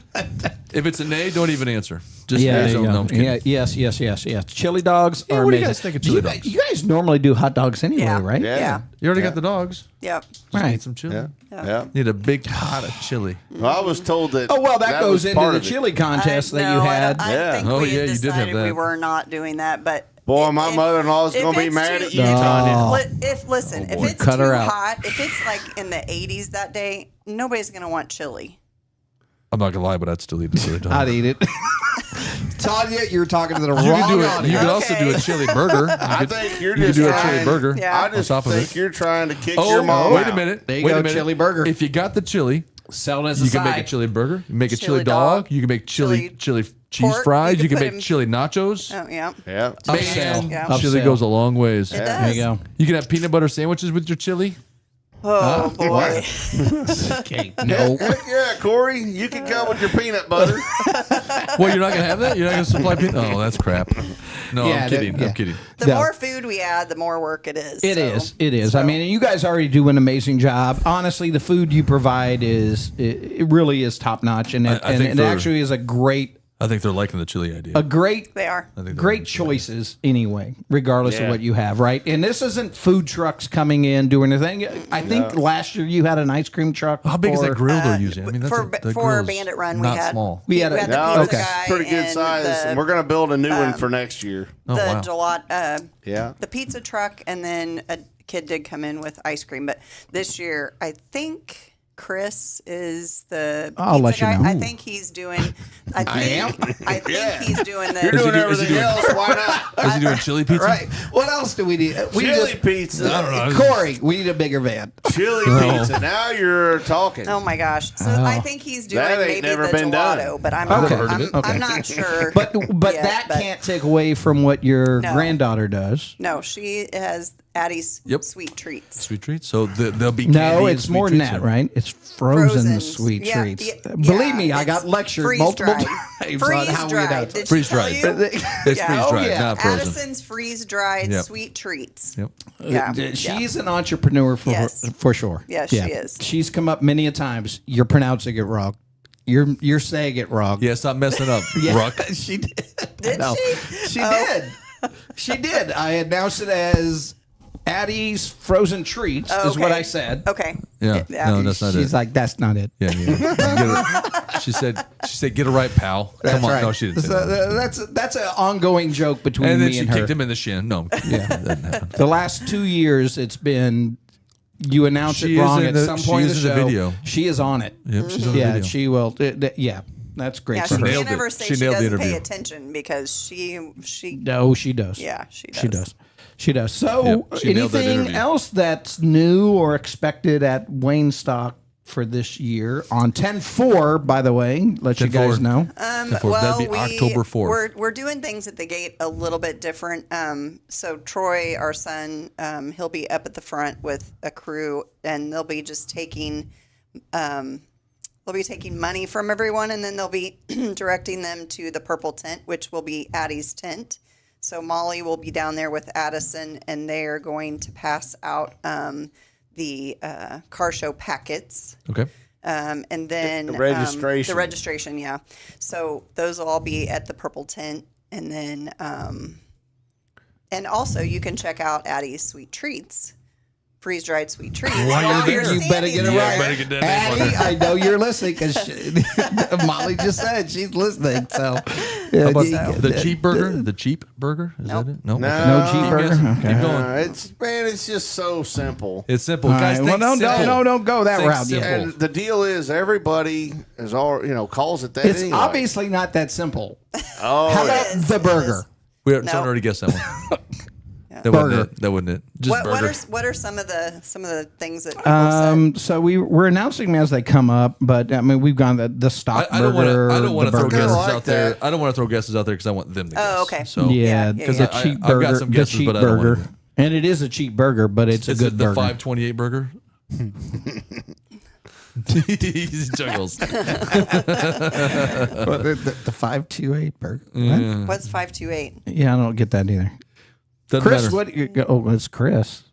If it's a nay, don't even answer. Just
Yeah,
nay,
there you
don't-
go.
no, I'm kidding.
Yeah, yes. Chili dogs are
what do you
amazing.
guys think of
Do
chili
you,
dogs?
you guys normally do hot dogs anyway,
Yeah.
right?
Yeah.
Yeah.
You already got the dogs.
Yep.
Just
Right.
need some chili.
Yeah. Yeah.
Need a big pot of chili.
Well, I was told that.
Oh well, that goes
was
into
part
the
of it.
chili contest that you had.
I
Yeah.
think
Oh,
we
yeah,
had
you did have
decided we
that.
were not doing that, but
Boy, my mother-in-law's
if
gonna be
it's
mad
too-
at you,
if-
Tanya.
Listen, if
boy.
it's
Cut
too
her out.
hot, if it's like in the 80s that day, nobody's gonna want chili.
I'm not gonna lie, but I'd still eat the chili dog.
I'd eat it. Tanya, you're talking to the
You
wrong
could do it.
audience.
You could also do a
Okay.
chili burger.
I think you're
You could
just
do a
trying.
chili burger.
Yeah.
I just
on top of
think
it.
you're trying to kick
Oh,
your mom
wait
out.
a minute.
There you
wait
go,
a minute.
chili burger.
If you got the chili,
Sell it as
you
a
can make
side.
a chili burger. You can make a
Chili
chili dog.
dog.
You can make chili cheese
pork.
fries.
You
You
could
can
put
make
'em-
chili nachos.
Oh yeah,
Yeah.
Upsell.
Yeah.
Chili
Upsell.
goes a long ways.
it
There
does.
you go.
You can have peanut butter sandwiches with your chili.
Oh boy.
Okay, no.
Yeah, Corey, you can come with your peanut butter.
Well, you're not gonna have that. You're not gonna supply peanut. Oh, that's crap. No,
Yeah,
I'm kidding.
yeah.
I'm kidding.
The
No.
more food we add, the more work it is.
It
so.
is. It is. I mean, you guys already do an amazing job. Honestly, the food you provide it really is top notch, and
I think
it
for-
actually is a great
I think they're liking the chili idea.
They are.
think
great choices anyway, regardless of
Yeah.
what you have, right? And this isn't food trucks coming in doing anything. I think last year you had an ice cream truck.
How big is that
or-
grill they're using? I mean, that's
for
the
for
grill is
Bandit Run, we
not
had
small.
We had
we
a-
had the
No,
pizza
it's
guy
pretty good
and
size.
The,
And we're going to build a new one for next year.
Oh,
the
wow.
Yeah.
the pizza truck, and then a kid did come in with ice cream. But this year, I think Chris is the
I'll
pizza
let you
guy.
know.
I think he's doing. I
am?
think
Yeah.
he's doing the.
You're
Is he
doing
do- is he
everything
doing-
else. Why not?
Is he doing chili pizza?
Right. What else do we need? We
Chili
just-
pizza.
I don't know.
Corey, we need a bigger van.
Chili pizza. Now you're talking.
Oh my gosh! So I think he's doing
That ain't
maybe
never
the
been done.
gelato, but I'm
Okay.
not,
Heard of it. Okay.
I'm not sure.
But
yet,
that
but-
can't take away from what your
No.
granddaughter does.
No, she has Addie's
Yep.
sweet treats.
Sweet treats. So they'll be
No,
candy and
it's
sweet
more than
treats
that,
in.
right? It's frozen
Frozens.
sweet
Yeah,
treats.
yeah,
Believe me, I
it's
got lectured
freeze
multiple
dried.
times on
Freeze
how we
dried.
know.
Did
Freeze
she tell
dried.
you?
It's
Yeah.
freeze
Oh,
dried,
yeah.
not frozen.
Addison's freeze dried
Yep.
sweet treats.
Yep.
Yeah.
She's an entrepreneur
Yes.
for sure.
Yes, she is.
She's come up many a times. You're pronouncing it wrong. You're saying it wrong.
Yeah, stop messing up,
Yeah,
Ruck.
she did.
Did
No.
she?
She
Oh.
did. She did. I announced it as Addie's Frozen Treats, is what I said.
Okay.
Yeah. No, that's not it.
She's like, that's not it.
Yeah. She said, get it right, pal. Come on.
Right.
No, she didn't.
So, that's an ongoing joke between
And then
me
she
and her.
kicked him in the shin. No, yeah, that didn't happen.
The last 2 years, it's been you announce
She
it
is
wrong
in
at
the-
some
she
point in
is
the
in the
show.
video.
She is on it.
Yep, she's on the
Yeah,
video.
she will. Yeah, that's great
Yeah,
for
she
her.
nailed
can't ever
it.
say
She
she
nailed the
doesn't pay
interview.
attention because she
No, she does.
yeah, she does.
She does. She does. So,
Yep, she nailed that
anything
interview.
else that's new or expected at Waynestock for this year on 10/4, by the way, let you
10/4.
guys know.
That'd be October 4th.
We're doing things at the gate a little bit different. So Troy, our son, he'll be up at the front with a crew, and they'll be just taking money from everyone, and then they'll be directing them to the purple tent, which will be Addie's tent. So Molly will be down there with Addison, and they are going to pass out the car show packets.
Okay.
And then
The registration.
the registration, yeah. So those will all be at the purple tent, and then and also you can check out Addie's Sweet Treats, freeze dried sweet treats.
While you're there.
You better get it
Yeah,
right.
better get that name on
Addie,
there.
I know you're listening because Molly just said she's listening. So,
How about the cheap burger? The cheap burger? Is
Nope.
that it? No.
No.
Okay.
no cheap
Keep
burger?
guessing.
Okay.
Keep going.
It's just so simple.
It's simple,
All
guys.
right. Well,
think simple.
don't go that
Think
route yet.
simple.
And the deal is, everybody is all calls it that.
It's
anyway.
obviously not that simple.
Oh,
How
yeah.
about the burger?
Someone
No.
already guessed that one. That
Burger.
wasn't it. That wasn't it. Just burger.
What are some of the things that people said?
So we're announcing them as they come up, but I mean we've gone the stock
I don't
burger.
want to
the
throw
burger.
guesses
like
out there.
that.
I don't want to throw guesses out there because I want them to guess.
Oh, okay.
So
Yeah,
Yeah,
because
yeah.
the cheap
I've got
burger,
some
the
guesses,
cheap
but I don't want
burger,
to.
and it is a cheap burger, but it's a
Is
good
it the
burger.
528 burger? He juggles.
the 528 burger. What?
What's 528?
Yeah, I don't get that either.
Doesn't
Chris,
matter.
what? Oh, it's Chris.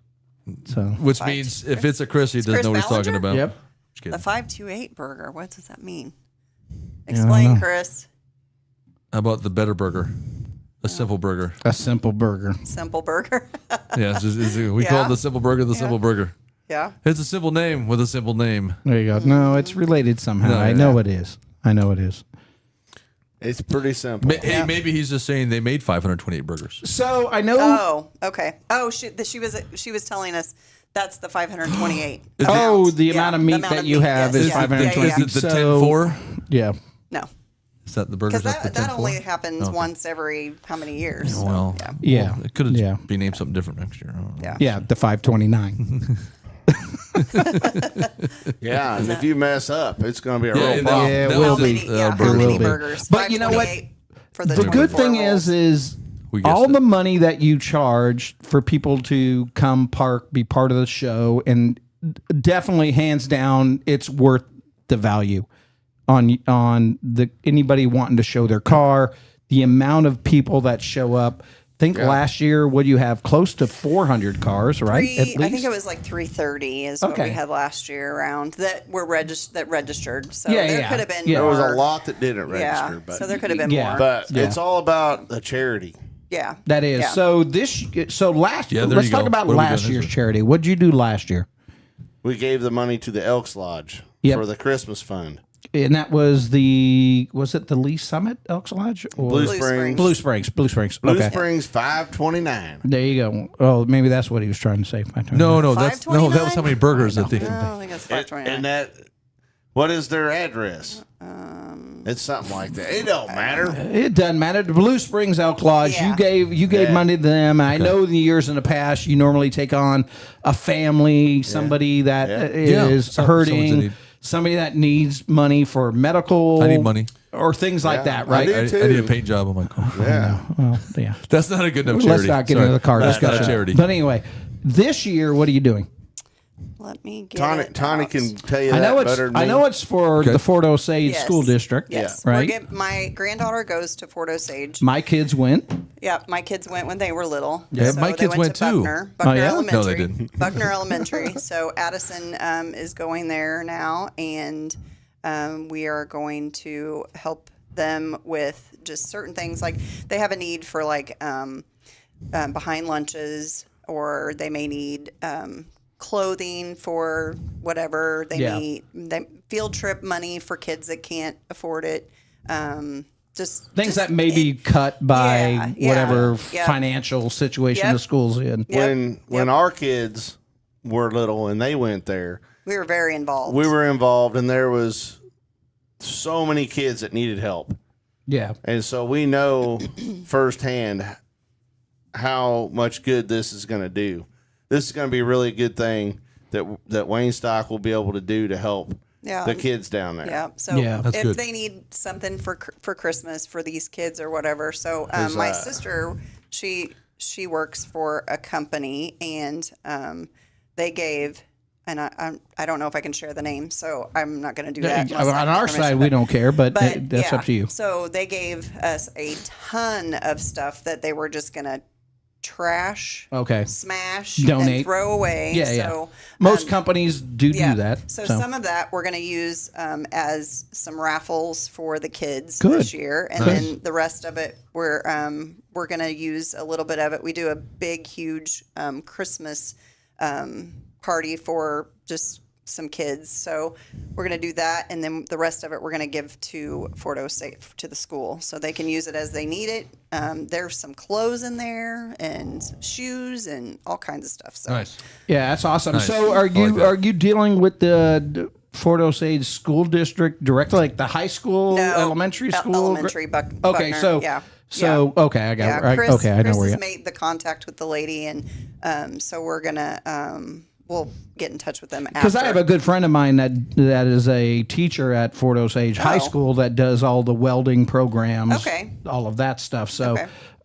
So
Which means if it's a Chris, he doesn't
Chris
know what he's talking
Ballinger?
about.
Yep.
Just kidding.
The 528 burger. What does that mean?
I don't
Explain,
know.
Chris.
How about the better burger? A simple burger.
a simple burger.
Simple burger.
Yeah, we call
Yeah.
the simple burger the simple burger.
Yeah.
It's a simple name with a simple name.
There you go. No, it's related somehow.
No,
I know it is. I know it is.
It's pretty simple.
Hey, maybe he's just saying they made 528 burgers.
So I know.
Oh, okay. Oh, she was telling us that's the 528.
Oh, the
Yeah,
amount of
the
meat
amount
that
of
you
meat,
have
yes,
is
yeah.
520.
Is it the
So-
10-4?
Yeah.
No,
Is that the burgers?
because
That's the
that
10-4?
only happens once every how many years? So,
Well,
yeah.
Yeah.
It could
Yeah.
be named something different next year. I don't know.
Yeah.
Yeah, the 529.
Yeah, and if you mess up, it's going to be a
Yeah,
real
that-
problem.
Yeah, it
that
will
was
be.
it.
How
Burger.
many
will be.
burgers?
But you know what?
528 For the
The good
24
thing
rolls.
is
We guessed
all
it.
the money that you charge for people to come park, be part of the show, and definitely hands down, it's worth the value on the anybody wanting to show their car. The amount of people that show up. I think last year, what do you have? Close to 400 cars, right? At least.
I think it was like 330 is what
Okay.
we had last year around that were registered. So
Yeah,
there
yeah.
could have been
Yeah.
There was a
more.
lot that didn't register,
Yeah,
but
so there could have been
Yeah.
more.
but
Yeah.
it's all about the charity.
Yeah,
That is.
Yeah.
So last
Yeah, there
let's
you
talk
go.
about
What are we
last
doing
year's
this
charity. What did you do last year?
We gave the money to the Elks Lodge
Yep.
for the Christmas fund.
And that was it the Lee Summit Elks Lodge? Or
Blue
Blue
Springs.
Blue Springs. Blue Springs.
Blue
Okay.
Springs 529.
There you go. Oh, maybe that's what he was trying to say.
No, that was how many burgers that they.
No, I think it's 529.
And that, what is their address? It's something like that. It don't matter.
It doesn't matter. The Blue Springs Elk Lodge.
Yeah.
You gave
Yeah.
money to them. I know in the years in the past you normally take on a family, somebody that
Yeah.
is
Someone's in
hurting,
need.
somebody that needs money for medical.
I need money.
or things like
Yeah,
that, right?
I do.
I need a paint job on my car.
Yeah.
Well, yeah.
That's not a good enough
Let's
charity.
not get
Sorry.
into the car
That's
discussion.
not a charity.
But anyway, this year, what are you doing?
Let me get
Tanya
it
can
out.
tell you
I know
that
it's
better than me.
for
Okay.
the Fort Osage
Yes.
School District.
Yes,
Right.
my granddaughter goes to Fort Osage.
My kids went.
Yeah, my kids went when they were little.
Yeah,
So
my
they
kids went
to
too.
Buckner,
Oh,
Buckner
yeah?
Elementary.
No, they didn't.
Buckner Elementary. So Addison is going there now, and we are going to help them with just certain things. Like they have a need for like behind lunches, or they may need clothing for whatever they need. Field trip money for kids that can't afford it. Just
things that may be cut by whatever
Yep.
financial situation the school's in.
When our kids were little and they went there,
we were very involved.
we were involved, and there was so many kids that needed help.
Yeah.
And so we know firsthand how much good this is going to do. This is going to be a really good thing that Waynestock will be able to do to help the kids down there.
Yeah. So
that's
if
good.
they need something for Christmas for these kids or whatever. So my sister, she works for a company, and they gave, and I don't know if I can share the name, so I'm not going to do that.
On our side, we don't care, but that's up to you.
So they gave us a ton of stuff that they were just going to trash, smash,
donate,
and throw away. So
most companies do that.
So some of that we're going to use as some raffles for the kids
Good.
this year, and then the rest of it we're going to use a little bit of it. We do a big, huge Christmas party for just some kids, so we're going to do that, and then the rest of it we're going to give to Fort Osage, to the school, so they can use it as they need it. There's some clothes in there and shoes and all kinds of stuff. So
Nice.
Yeah, that's awesome.
Nice.
So
I like that.
are you dealing with the Fort Osage School District directly, like the high school,
No,
elementary school?
elementary.
Okay,
Buckner,
so
yeah.
okay, I got
Chris,
okay, I know
Chris
where
has
you.
made the contact with the lady, and so we're gonna we'll get in touch with them
Because I
after.
have a good friend of mine that is a teacher at Fort Osage High School that does all the welding programs, all of that stuff. So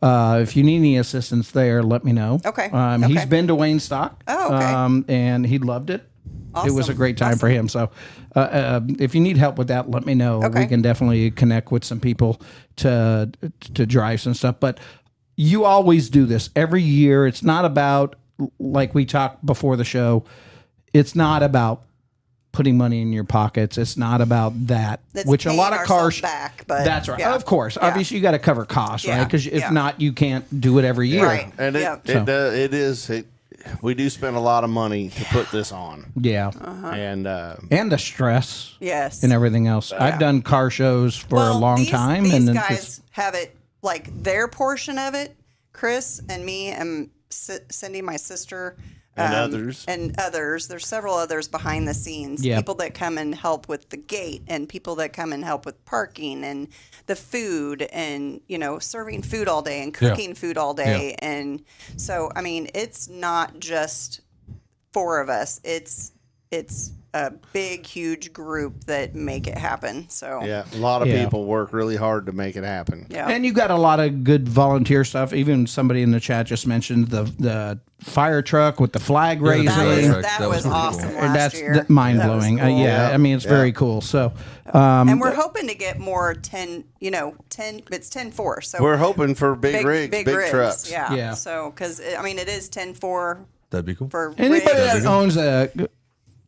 if you need any assistance there, let me know.
Okay.
He's been to Waynestock.
Oh, okay.
And he loved it. It was a
Awesome.
great time for him. So if you need help with that, let me know.
Okay.
We can definitely connect with some people to drive some stuff. But you always do this every year. It's not about, like we talked before the show, it's not about putting money in your pockets. It's not about that,
That's
which a
paying
lot of cars
back, but
that's right.
yeah.
Of course,
Yeah.
obviously you got to cover costs, right?
Yeah.
Because if
Yeah.
not, you can't do it every year.
Right.
And we do spend a lot of money to put this on.
Yeah,
And
and the stress,
Yes.
and everything else. I've done car shows for a long time,
These
and then
guys have it, like their portion of it. Chris and me and Cindy, my sister,
And others.
And others. There's several others behind the scenes.
Yeah.
People that come and help with the gate, and people that come and help with parking and the food, and serving food all day and cooking food all day. And so, I mean, it's not just four of us. It's a big, huge group that make it happen. So
yeah, a lot of people work really hard to make it happen.
yeah.
And you got a lot of good volunteer stuff. Even somebody in the chat just mentioned the fire truck with the flag raising.
That
That
was
was pretty
awesome
cool.
last
That's
year.
mind
That was
blowing.
cool.
Yeah, I mean it's very cool. So,
And we're hoping to get more 10. It's 10-4. So
We're hoping for big rigs, big
rigs,
trucks.
Yeah.
Yeah.
So because it is 10-4
That'd be cool.
for
anybody
rigs.
that owns a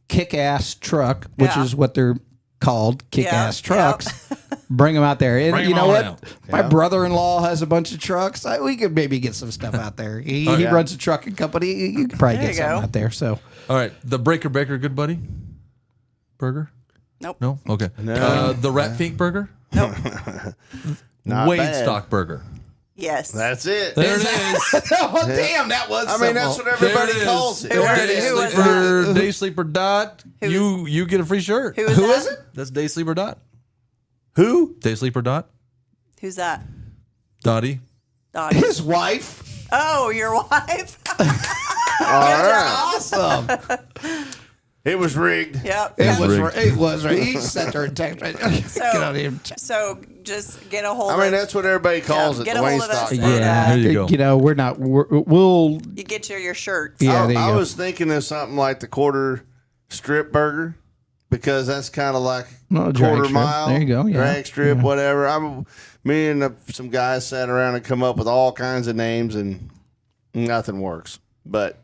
kick-ass truck, which
Yeah.
is what they're called, kick-ass
Yeah.
trucks, bring them out there. And
Bring
you
'em
know
on
what?
out.
My brother-in-law has a bunch of trucks. We could maybe get some stuff out there. He runs a trucking company. You could probably
There
get
you
something
go.
out there. So
All right, the Breaker Baker, good buddy burger.
Nope.
No, okay.
No.
The Rat Fink burger.
Nope.
Not
Waynestock burger.
Yes.
That's it.
There it is.
oh, damn, that was.
I mean, that's what everybody
There it is.
calls it.
Who was
Day
it? Who was
Sleeper, Day Sleeper Dot.
Who
You get a free shirt.
Who is
Who
that?
is it?
That's Day Sleeper Dot.
Who?
Day Sleeper Dot.
Who's that?
Dottie.
Dottie.
His wife.
Oh, your wife.
All right.
Awesome.
It was rigged.
Yep.
It was.
rigged.
It was. He sent her a text. Get out of here.
So just get a hold
I mean,
of
that's what everybody calls it,
get
the
a hold of us.
Waynestock.
Yeah,
There you go.
You know, we're not. We'll.
You get your shirts.
Yeah, there you
I
go.
was thinking of something like the quarter strip burger because that's kind of like
Well, drag
quarter
strip.
mile.
There you go, yeah.
Drag strip, whatever. Me and some guys sat around and come up with all kinds of names and nothing works. But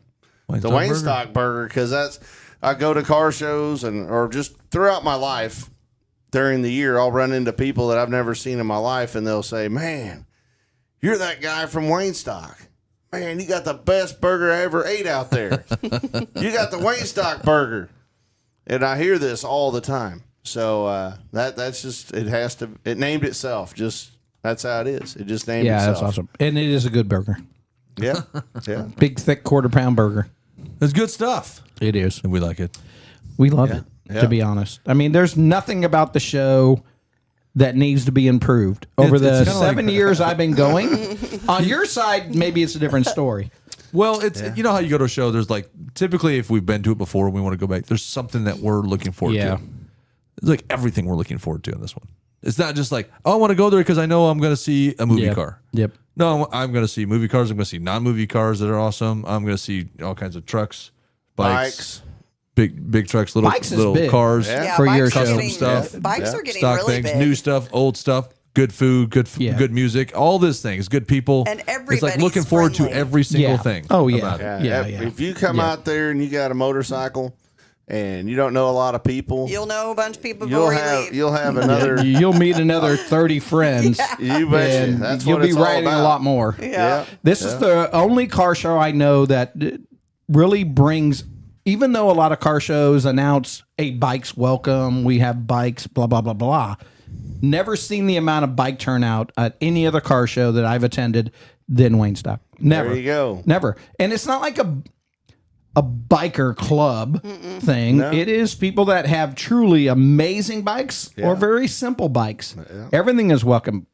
the Waynestock burger, because I go to car shows or just throughout my life during the year, I'll run into people that I've never seen in my life, and they'll say, "Man, you're that guy from Waynestock." man, you got the best burger I ever ate out there. You got the Waynestock burger. And I hear this all the time. So that's just, it named itself. Just, that's how it is. It just named itself.
Yeah, that's awesome. And it is a good burger.
Yeah. Yeah.
Big, thick, quarter-pound burger.
It's good stuff.
It is.
And we like it.
We love it, to be honest. I mean, there's nothing about the show that needs to be improved. Over the
it's
7 years I've been going, on your side, maybe it's a different story.
Well, it's you know how you go to a show, there's like, typically if we've been to it before and we want to go back, there's something that we're looking forward
Yeah.
to. It's like everything we're looking forward to in this one. It's not just like, oh, I want to go there because I know I'm going to see a movie car.
Yep.
No, I'm going to see movie cars. I'm going to see non-movie cars that are awesome. I'm going to see all kinds of trucks, bikes. Big trucks,
Bikes is
little
big.
cars,
Yeah,
For
bikes
your
are
show.
getting-
Stuff.
Bikes are getting
stock
really
things,
big.
new stuff, old stuff, good food, good music, all these things, good people.
And
it's like
everybody's
looking forward
friendly.
to every single
Yeah.
thing.
Oh, yeah.
about it.
Yeah.
Yeah.
If you come out there and you got a motorcycle and you don't know a lot of people,
You'll know a bunch of people before you leave.
you'll have another.
You'll meet another 30 friends.
You betcha.
And
That's
you'll
what
be
it's all
riding
about.
a lot more.
Yeah.
This is the only car show I know that really brings, even though a lot of car shows announce a bikes welcome, we have bikes, blah, blah, blah, blah. Never seen the amount of bike turnout at any other car show that I've attended than Waynestock. Never.
There you go.
Never. And it's not like a biker club thing.
No.
It is people that have truly amazing bikes or very simple bikes. Everything is welcome.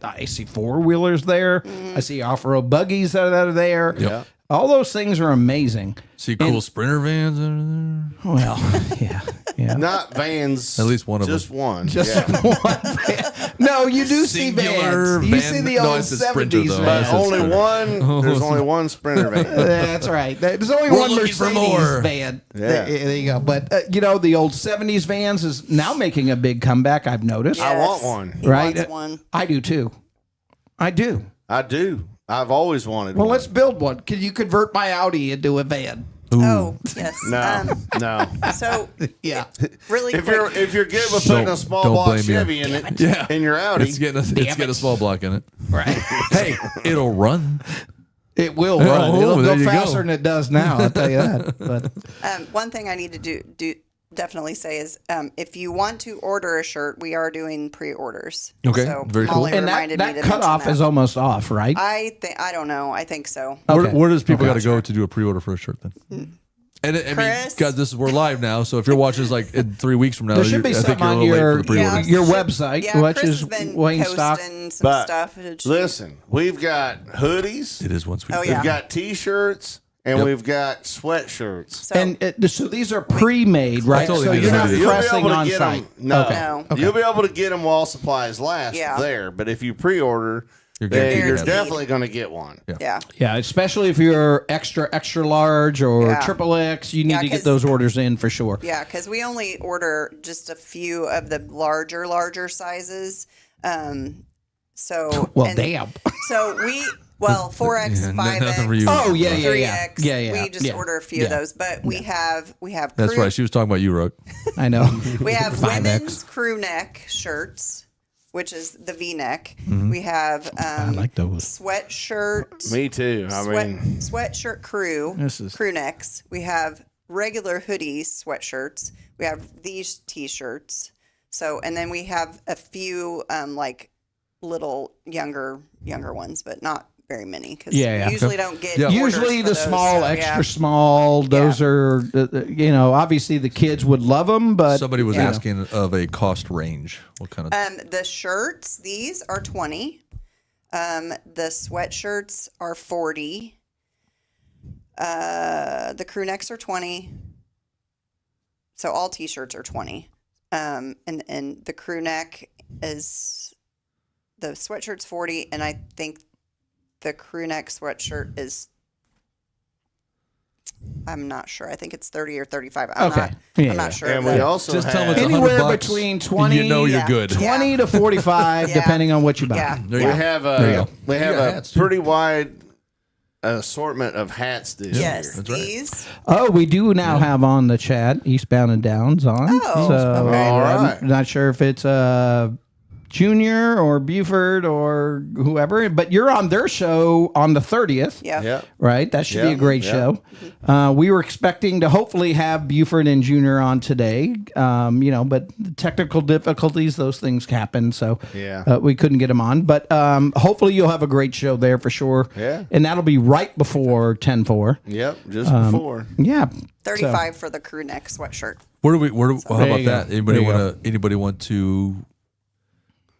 I see four-wheelers there. I see off-road buggies that are there.
Yeah.
All those things are amazing.
See cool Sprinter vans that are there.
Well, yeah.
Not vans.
At least one of
just
them.
one.
Just
yeah.
one van. No, you do see
Singular
vans. You
van.
see the
No,
old
it's a Sprinter,
70s
though.
But
vans.
only one. There's only one Sprinter van.
That's right. There's only
We're
one
looking for
Mercedes
more.
van.
Yeah.
There you go. But, the old 70s vans is now making a big comeback, I've noticed.
I want
Yes.
one.
He
Right?
wants one.
I do, too. I do.
I do. I've always wanted
Well,
one.
let's build one. Can you convert my Audi into a van?
Oh, yes.
No, no.
So,
Yeah.
really
If
quick.
you're good with putting a small
don't
block
blame you.
Chevy in it,
Yeah.
in your Audi,
It's getting a small block in it.
Right.
Hey, it'll run.
It will run.
Oh,
It'll
there
go
you go.
faster than it does now, I'll tell you that. But
One thing I need to do definitely say is if you want to order a shirt, we are doing pre-orders.
Okay,
So
very cool.
Molly
and
reminded me
that
to
cutoff
mention
is
that.
almost off, right?
I don't know. I think so.
Okay.
Where does people got to go to do a pre-order for a shirt then? And I mean,
Chris?
guys, we're live now, so if you're watching this like in 3 weeks from now,
There should be
I think
something
you're a
on
little late
your-
for the pre-orders.
Your website,
Yeah,
which
Chris
is
has been
Waynestock.
posting some
but
stuff.
listen, we've got hoodies,
It is once we.
Oh,
we've
yeah.
got T-shirts, and
Yep.
we've got sweatshirts.
So,
And so these are pre-made, right?
totally
So
need
you're
to
not
do that.
You'll be
pressing
able to
on
get
site.
them. No,
No.
Okay.
You'll be able to get them while supplies last
Yeah.
there. But if you pre-order,
You're
then
guaranteed
you're
to have it.
definitely going to get one.
yeah.
Yeah, especially if you're extra large or
Yeah.
triple X, you need
Yeah,
to get
'cause-
those orders in for sure.
Yeah, because we only order just a few of the larger sizes. So
Well, damn.
So 4X,
Yeah,
5X,
nothing for you.
Oh, yeah, yeah,
3X.
yeah. Yeah,
We just
yeah.
order a few of
Yeah.
those, but we have
That's
crew,
right. She was talking about you, Rook.
I know.
we have
5X.
women's crew neck shirts, which is the V-neck. We have
I like those.
sweatshirt.
Me too. I mean,
Sweatshirt crew,
This is-
crew necks. We have regular hoodies, sweatshirts. We have these T-shirts. So, and then we have a few like little younger ones, but not very many because
Yeah, yeah.
we usually don't get.
Yeah.
orders
Usually
for
the
those,
small,
so,
extra
yeah.
small, those are, obviously the kids would love them, but
Somebody was
you know.
asking of a cost range. What kind of?
The shirts, these are 20. The sweatshirts are 40. The crew necks are 20. So all T-shirts are 20. And the crew neck is the sweatshirt's 40, and I think the crew neck sweatshirt is. I'm not sure. I think it's 30 or 35. I'm
Okay.
not.
Yeah,
I'm not
yeah.
sure.
and
of
we
that.
also
Just tell
have,
them it's
Anywhere
$100
between 20
You know you're
Yeah.
good.
20 to 45,
Yeah.
depending on what you buy.
Yeah.
There
we
you go.
have
There you
a
go.
we have
You got
a
hats, too.
pretty wide assortment of hats this
Yes,
year.
That's right.
these.
Oh, we do now have on the chat Eastbound and Down's on.
Oh,
so
okay.
All right.
I'm not sure if it's Junior or Buford or whoever, but you're on their show on the 30th.
Yeah.
Right? That should be a great show. We were expecting to hopefully have Buford and Junior on today, but the technical difficulties, those things happen. So we couldn't get them on. But hopefully you'll have a great show there for sure.
Yeah.
And that'll be right before 10-4.
Yep, just before.
Yeah.
35 for the crew neck sweatshirt.
How about that?
There
Anybody want to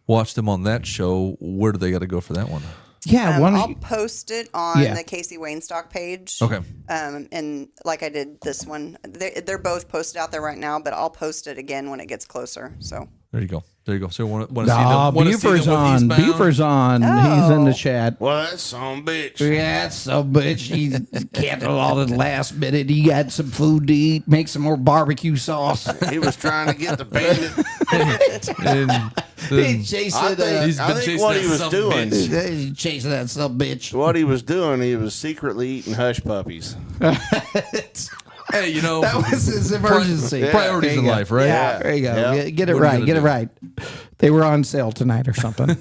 watch them on that show? Where do they got to go for that one?
Yeah.
I'll post it on the Casey Waynestock page.
Okay.
And like I did this one, they're both posted out there right now, but I'll post it again when it gets closer. So
there you go. So want to see them?
Buford's on. Buford's on.
Oh.
He's in the chat.
Well, that's some bitch.
Yeah, that's so bitch. He's canceled all the last minute. He had some food to eat, make some more barbecue sauce.
He was trying to get the bandit.
He's chasing
I think what he was doing.
He's chasing that some bitch.
What he was doing, he was secretly eating hush puppies.
Hey,
that was his emergency.
Priorities in life, right?
Yeah, there you go.
Yeah.
Get it right. Get it right. They were on sale tonight or something.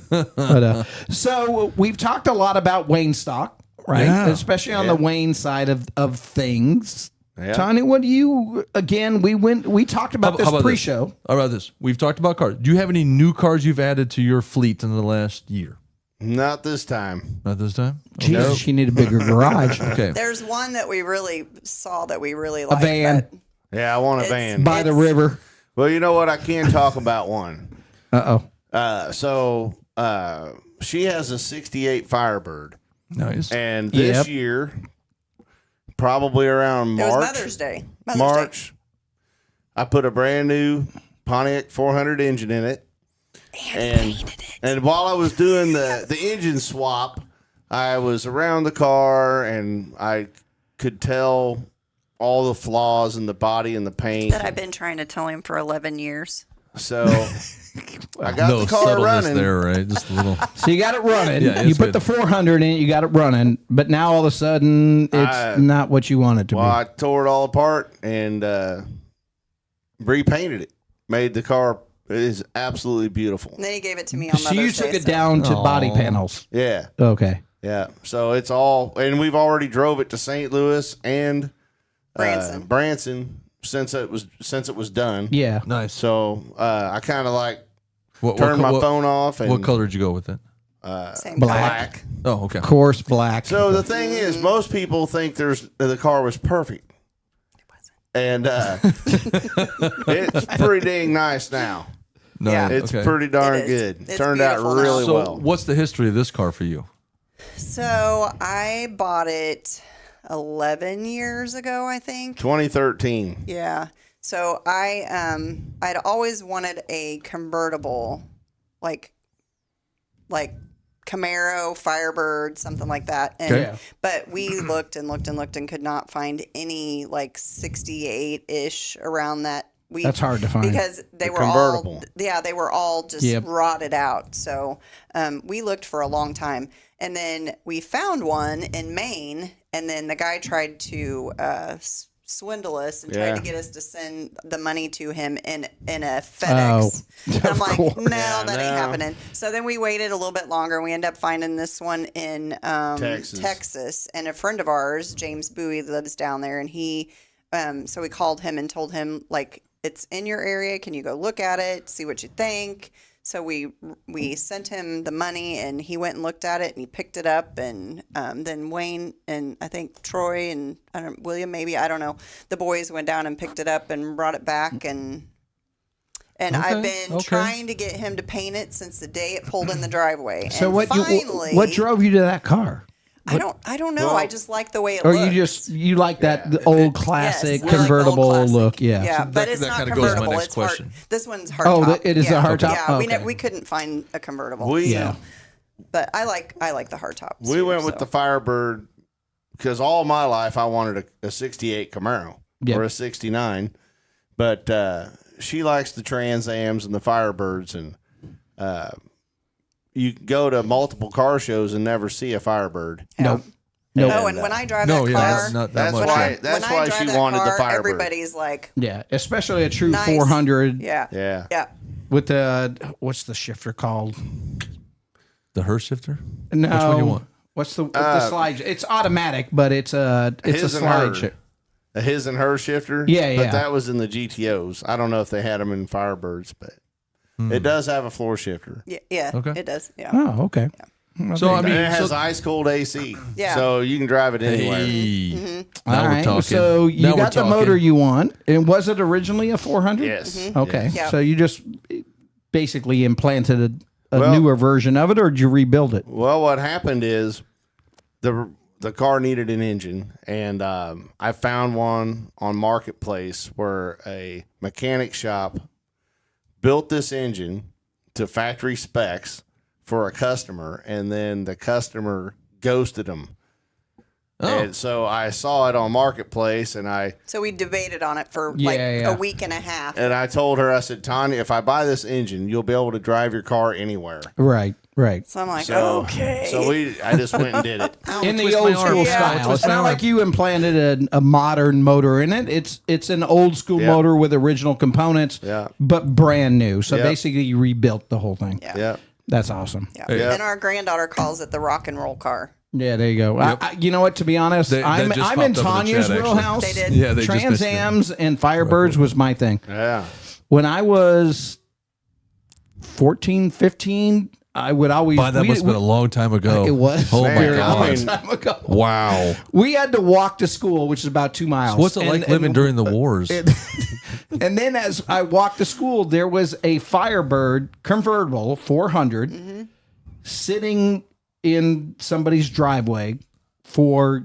So we've talked a lot about Waynestock, right?
Yeah.
Especially on the Wayne side of things.
Yeah.
Tanya, what do you? Again, we talked about this pre-show.
How about this? We've talked about cars. Do you have any new cars you've added to your fleet in the last year?
Not this time.
Not this time.
Jesus, she need a bigger garage.
Okay.
there's one that we really saw that we really liked.
A van
Yeah, I want a van.
by the river.
Well, you know what? I can talk about one.
So
She has a 68 Firebird.
Nice.
And this year, probably around March.
It was Mother's Day.
March. I put a brand new Pontiac 400 engine in it. And while I was doing the engine swap, I was around the car and I could tell all the flaws in the body and the paint.
That I've been trying to tell him for 11 years.
So I got the car running.
There, right? Just a little.
So you got it running.
Yeah,
you
it's
put
good.
the 400 in it. You got it running. But now all of a sudden, it's not what you want it to
Well,
be.
I tore it all apart and repainted it. Made the car. It is absolutely beautiful.
And then he gave it to me on
So
Mother's
you
Day.
took it down to body panels.
Yeah.
Okay.
Yeah. So it's all, and we've already drove it to St. Louis and Branson since it was done.
Yeah.
Nice.
So I kind of like
What
turned my phone off. And,
what color did you go with it?
Same
Black.
Oh, okay.
Coarse black.
So the thing is, most people think the car was perfect. It wasn't. And it's pretty dang nice now.
No,
Yeah.
It's
okay.
pretty darn
It is.
good.
It's
Turned out
beautiful now.
really
So,
well.
what's the history of this car for you?
So I bought it 11 years ago, I think.
2013.
Yeah. So I'd always wanted a convertible, like Camaro, Firebird, something like that. And,
Okay.
But we looked and looked and looked and could not find any like 68-ish around that.
That's hard to find.
Because they were
convertible.
all, they were all just rotted out. So we looked for a long time. And then we found one in Maine, and then the guy tried to swindle us and tried to get us to send the money to him in a FedEx. And I'm like, no, that ain't happening. So then we waited a little bit longer, and we ended up finding this one in Texas. And a friend of ours, James Bowie, lives down there, and he so we called him and told him, like, it's in your area. Can you go look at it, see what you think? So we sent him the money, and he went and looked at it, and he picked it up, and then Wayne and I think Troy and William, maybe, I don't know, the boys went down and picked it up and brought it back, and I've been trying to get him to paint it since the day it pulled in the driveway.
So
and
what drove you to that car?
I don't know. I just like the way it
Or
looks.
you like the old classic
Yes, I like the old
convertible
classic.
look? Yeah.
Yeah,
So
but it's
that
not
kinda goes to my
convertible.
next
It's
question.
hard. This one's hard
Oh,
top.
it is a hard top?
Yeah,
Okay.
we couldn't find a convertible.
Yeah.
But I like the hard top.
We went with the Firebird because all my life I wanted a 68 Camaro or a 69. But she likes the Trans Ams and the Firebirds. And you go to multiple car shows and never see a Firebird.
Nope.
No, and when I drive that car,
that's why she wanted the Firebird.
Everybody's like,
yeah, especially a true 400.
Yeah.
with the what's the shifter called?
The Hurst shifter?
No.
Which one you want?
What's the slide? It's automatic, but it's a slide shifter.
A his and her shifter.
Yeah,
But that was in the GTOs. I don't know if they had them in Firebirds, but it does have a floor shifter.
Yeah.
Okay.
It does. Yeah.
Oh, okay.
So I mean,
And it has ice cold AC.
Yeah.
So you can drive it anywhere.
Now
All
we're
right.
talking.
So you
Now we're
got the
talking.
motor you want, and was it originally a 400?
Yes.
Okay.
Yeah.
So you just basically implanted a
Well-
newer version of it, or did you rebuild it?
Well, what happened is the car needed an engine, and I found one on Marketplace where a mechanic shop built this engine to factory specs for a customer, and then the customer ghosted them.
Oh.
And so I saw it on Marketplace, and
So we debated on it for
Yeah.
a week and a half.
I told her, I said, Tanya, if I buy this engine, you'll be able to drive your car anywhere.
Right.
So I'm like,
So,
okay.
So I just went and did it.
In the
twist my
old
arm.
school
Yeah.
style.
Twist
It's
my
not
arm.
like you implanted a modern motor in it. It's an old school
Yeah.
motor with original components,
Yeah.
but brand new. So
Yeah.
basically, you rebuilt the whole thing.
Yeah.
Yeah.
That's awesome.
Yeah.
Yeah.
And our granddaughter calls it the rock and roll car.
Yeah, there you go. You know what? To be honest,
That
I'm
just
in
popped up in the
Tanya's
chat, actually.
wheelhouse.
They did.
Yeah, they just
Trans
mentioned it.
Ams and Firebirds was my thing.
Yeah.
When I was 14, 15, I would always.
Boy, that must have been a long time ago.
It was.
Oh
Man,
my
I
god!
mean-
Time ago.
Wow.
We had to walk to school, which is about 2 miles.
What's it like living during the wars?
And then as I walked to school, there was a Firebird convertible 400 sitting in somebody's driveway for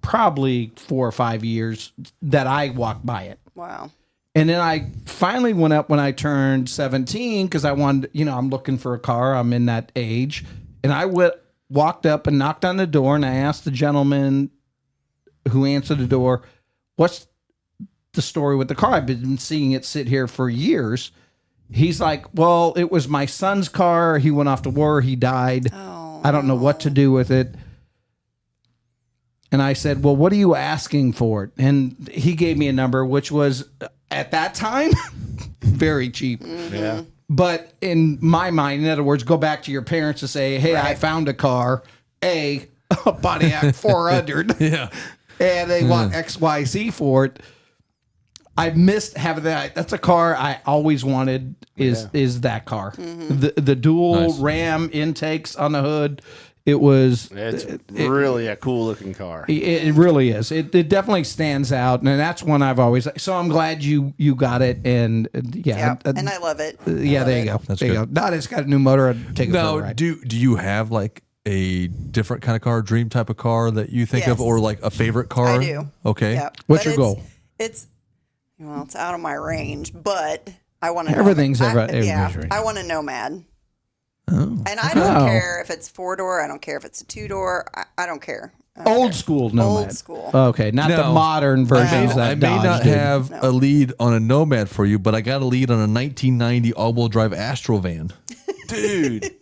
probably 4 or 5 years that I walked by it.
Wow.
And then I finally went up when I turned 17 because I wanted, I'm looking for a car. I'm in that age. And I walked up and knocked on the door, and I asked the gentleman who answered the door, what's the story with the car? I've been seeing it sit here for years. He's like, well, it was my son's car. He went off to war. He died.
Oh,
I don't know what to do with it. And I said, well, what are you asking for it? And he gave me a number, which was at that time very cheap.
Yeah.
But in my mind, in other words, go back to your parents and say, hey, I
Right.
found a car, a Pontiac 400,
Yeah.
and they want XYZ for it. I missed having that. That's a car I always wanted is that car. The dual
Nice.
Ram intakes on the hood. It was
It's really a cool looking car.
it really is. It definitely stands out, and that's one I've always. So I'm glad you got it, and
Yeah. And I love it.
yeah, there you go.
That's
there you
good.
go. Now it's got a new motor. I'd take it for a
Now,
ride.
do you have like a different kind of car, dream type of car that you think of,
Yes.
or like a favorite car?
I do.
Okay.
Yeah.
What's
But
your goal?
It's out of my range, but I want to.
Everything's everybody's range.
I want a Nomad.
Oh.
And I don't
Oh.
care if it's 4-door. I don't care if it's a 2-door. I don't care. I don't
Old
care.
school Nomad.
Old school.
Okay, not the
Now,
modern versions that
I may
Dodge
not
did.
have a lead on a Nomad for you, but I got a lead on a 1990 all-wheel drive Astro van
Dude.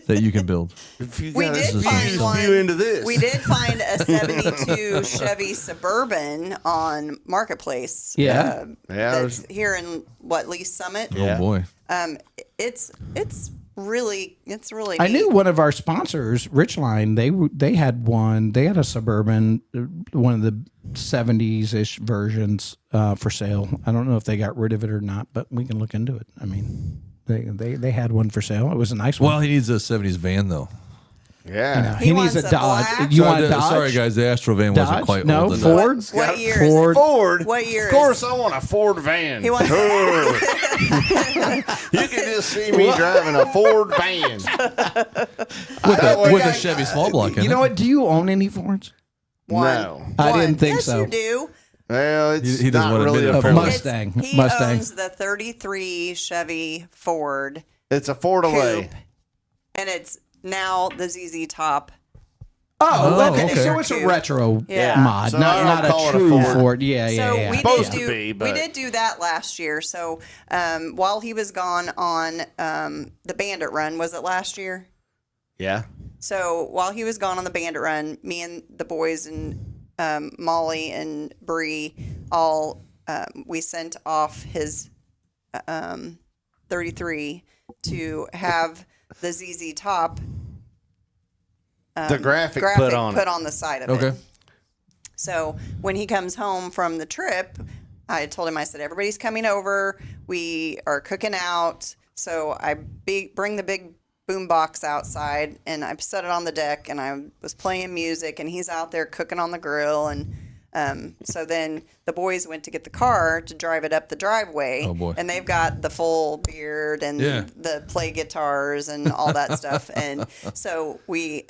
that you can build.
If you
We
got
did
a
find one.
view into this.
We did find a 72 Chevy Suburban on Marketplace.
Yeah.
Yeah,
That's here in Lee Summit.
Yeah.
Oh boy.
It's really neat.
I knew one of our sponsors, Richline. They had one. They had a Suburban, one of the 70s ish versions for sale. I don't know if they got rid of it or not, but we can look into it. I mean, they had one for sale. It was a nice one.
Well, he needs a 70s van though.
Yeah.
He needs
wants
a
a
Dodge.
black-
You want a
Sorry,
Dodge?
sorry guys, the Astro van wasn't
Dodge?
quite
No,
old enough.
Ford.
What year
Ford.
is it?
Ford.
What year
Of course,
is
I want a Ford van.
He wants-
You can just see me driving a Ford van.
With a Chevy small block in
You know what? Do you own any Fords?
one?
No.
I
One.
didn't think
yes,
so.
you do.
Well, it's
He doesn't
not
want to
really
admit
a
it.
Ford.
Mustang.
He
Mustang.
owns the 33 Chevy Ford
It's a Ford away.
Coupe, and it's now the ZZ Top.
Oh, okay.
okay.
So it's a retro
Yeah.
mod,
So
not
I don't call
a
it a
true
Ford.
Ford. Yeah,
So
yeah.
we
Supposed
did
to
do
be, but-
we did do that last year. So while he was gone on the Bandit Run, was it last year?
Yeah.
So while he was gone on the Bandit Run, me and the boys and Molly and Bree all we sent off his 33 to have the ZZ Top
the graphic put on
the side of it. So when he comes home from the trip, I told him, I said, everybody's coming over. We are cooking out. So I bring the big boom box outside, and I set it on the deck, and I was playing music, and he's out there cooking on the grill. And so then the boys went to get the car to drive it up the driveway.
Oh, boy.
And they've got the full beard and the play guitars and all that stuff. And so we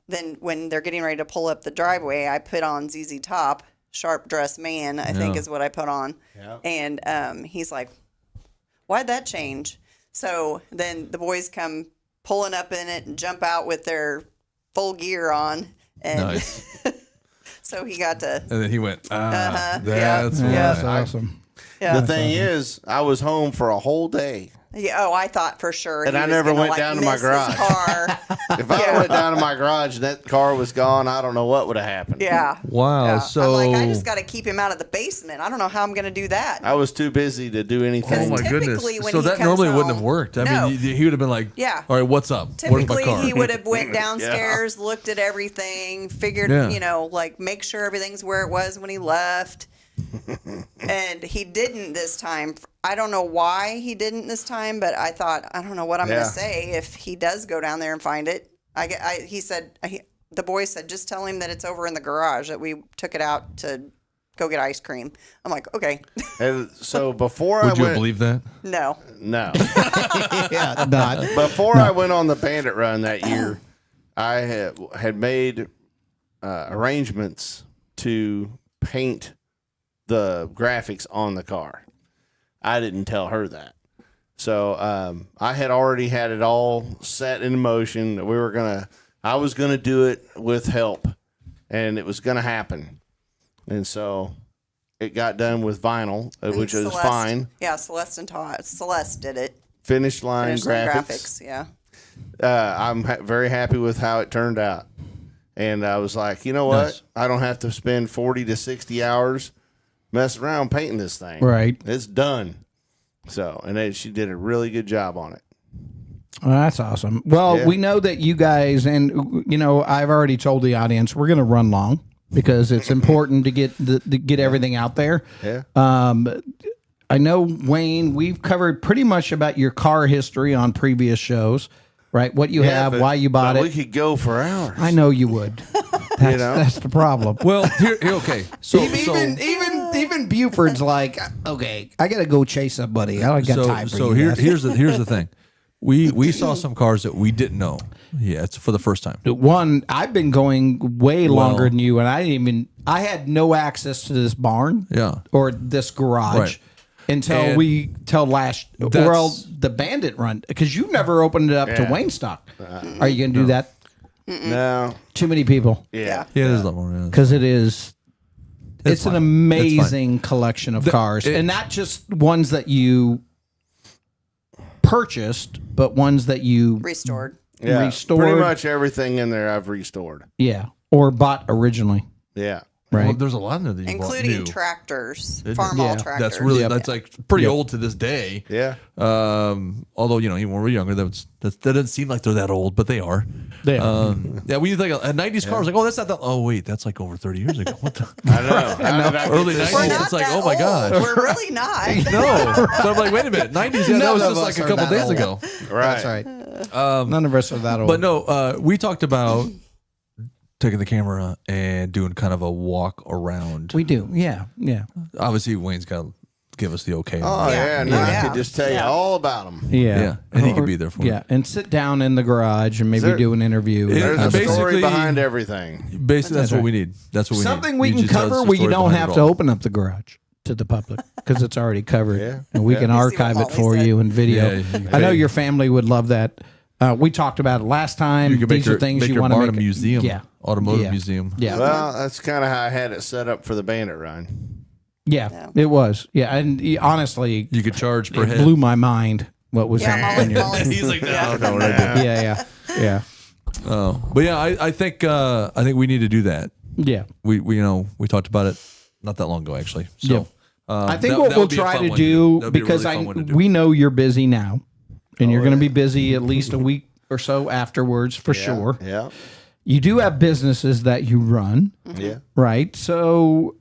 then when they're getting ready to pull up the driveway, I put on ZZ Top, Sharp Dressed Man, I think is what I put on. Yeah. And he's like, why'd that change? So then the boys come pulling up in it and jump out with their full gear on. And
Nice.
so he got to.
And then he went, that's
That's awesome.
Yeah.
The thing is, I was home for a whole day.
Yeah, oh, I thought for sure.
And
he
I
was
never
gonna,
went
like,
down to my
miss his
garage.
car.
If I went down to my garage and that car was gone, I don't know what would have happened.
Yeah.
Wow.
Yeah.
So
I'm like, I just got to keep him out of the basement. I don't know how I'm going to do that.
I was too busy to do anything.
Oh my goodness!
typically when
So
he
that
comes
normally wouldn't
home-
have worked. I
No.
mean, he would have been like,
Yeah.
all right, what's up? Where's my
Typically,
car?"
he would have went downstairs, looked at everything, figured, like make sure everything's where it was when he left. And he didn't this time. I don't know why he didn't this time, but I thought, I don't know what I'm going to say if he does go down there and find it. He said, the boy said, just tell him that it's over in the garage, that we took it out to go get ice cream. I'm like, okay.
And so before
Would you believe that?
No.
Yeah, not.
Before I went on the Bandit Run that year, I had made arrangements to paint the graphics on the car. I didn't tell her that. So I had already had it all set in motion that I was gonna do it with help, and it was gonna happen. And so it got done with vinyl, which is fine.
Yeah, Celeste did it.
Finished line
graphics. Yeah.
I'm very happy with how it turned out. And I was like, you know what?
Nice.
I don't have to spend 40 to 60 hours messing around painting this thing.
Right.
It's done. So, and then she did a really good job on it.
Well, that's awesome. Well, we know that you guys, and I've already told the audience we're going to run long because it's important to get everything out there.
Yeah.
I know, Wayne, we've covered pretty much about your car history on previous shows, right? What you have, why you bought it.
We could go for hours.
I know you would. That's the problem.
Well, here okay. So
Even Buford's like, okay, I got to go chase somebody. I don't got time for you.
Here's the thing. We saw some cars that we didn't know. Yeah, it's for the first time.
One, I've been going way longer than you, and I had no access to this barn, or this garage, until the Bandit Run, because you never opened it up to Waynestock. Are you going to do that?
No.
Too many people.
Yeah.
Yeah, there's a lot more.
Because it's
fine.
an amazing collection of cars, and not just ones that you purchased, but ones that you
Restored.
Yeah.
restored.
Pretty much everything in there I've restored.
Yeah, or bought originally.
Yeah.
Right.
Well, there's a lot in there that you bought
Including
new.
tractors,
Isn't it?
farm-all tractors.
That's like pretty old to this day.
Yeah.
Although even when we're younger, that doesn't seem like they're that old, but they are.
They are.
When you think a '90s car, is like, oh, that's not that. Oh, wait, that's like over 30 years ago. What the?
I know.
Early
This-
90s.
We're not
It's like,
that
oh my
old.
gosh.
We're really not.
No. So I'm like, wait a minute. 90s, that was
None of
just like
us
a
are
couple
that
days
old.
ago.
Right.
That's right. None of us are that old.
But no, we talked about taking the camera and doing kind of a walk around.
We do. Yeah.
Obviously, Wayne's got to give us the okay.
Oh, yeah. And I
Yeah.
could just tell you all about them.
Yeah.
And he could be there for
Yeah. And sit down in the garage and maybe do an interview.
There's
There's a
basically-
story behind everything.
Basically, that's what we need. That's what we
Something
need.
we
Need
can
you to tell us
cover
the
where you
story
don't
behind
have
it
to
all.
open up the garage to the public because it's already covered.
Yeah.
And we can
see what
archive it
Molly
for
said.
you in video.
Yeah, you can
I know
make-
your family would love that. We talked about it last time.
You can make
These are
your,
things
make
you
your
want to
barn
make
a museum.
Yeah.
Automotive
Yeah.
museum.
Yeah.
Well, that's kind of how I had it set up for the Bandit Run.
Yeah. It was. Yeah. And honestly,
You could charge per
it
head.
blew my mind what was happening.
Molly's
He's like, no, no,
Yeah.
Oh, but yeah, I think we need to do that.
Yeah.
We talked about it not that long ago actually. So
I think what we'll try to do, because we know you're busy now, and you're going to be busy at least a week or so afterwards for sure.
Yeah.
You do have businesses that you run.
Yeah.
Right. So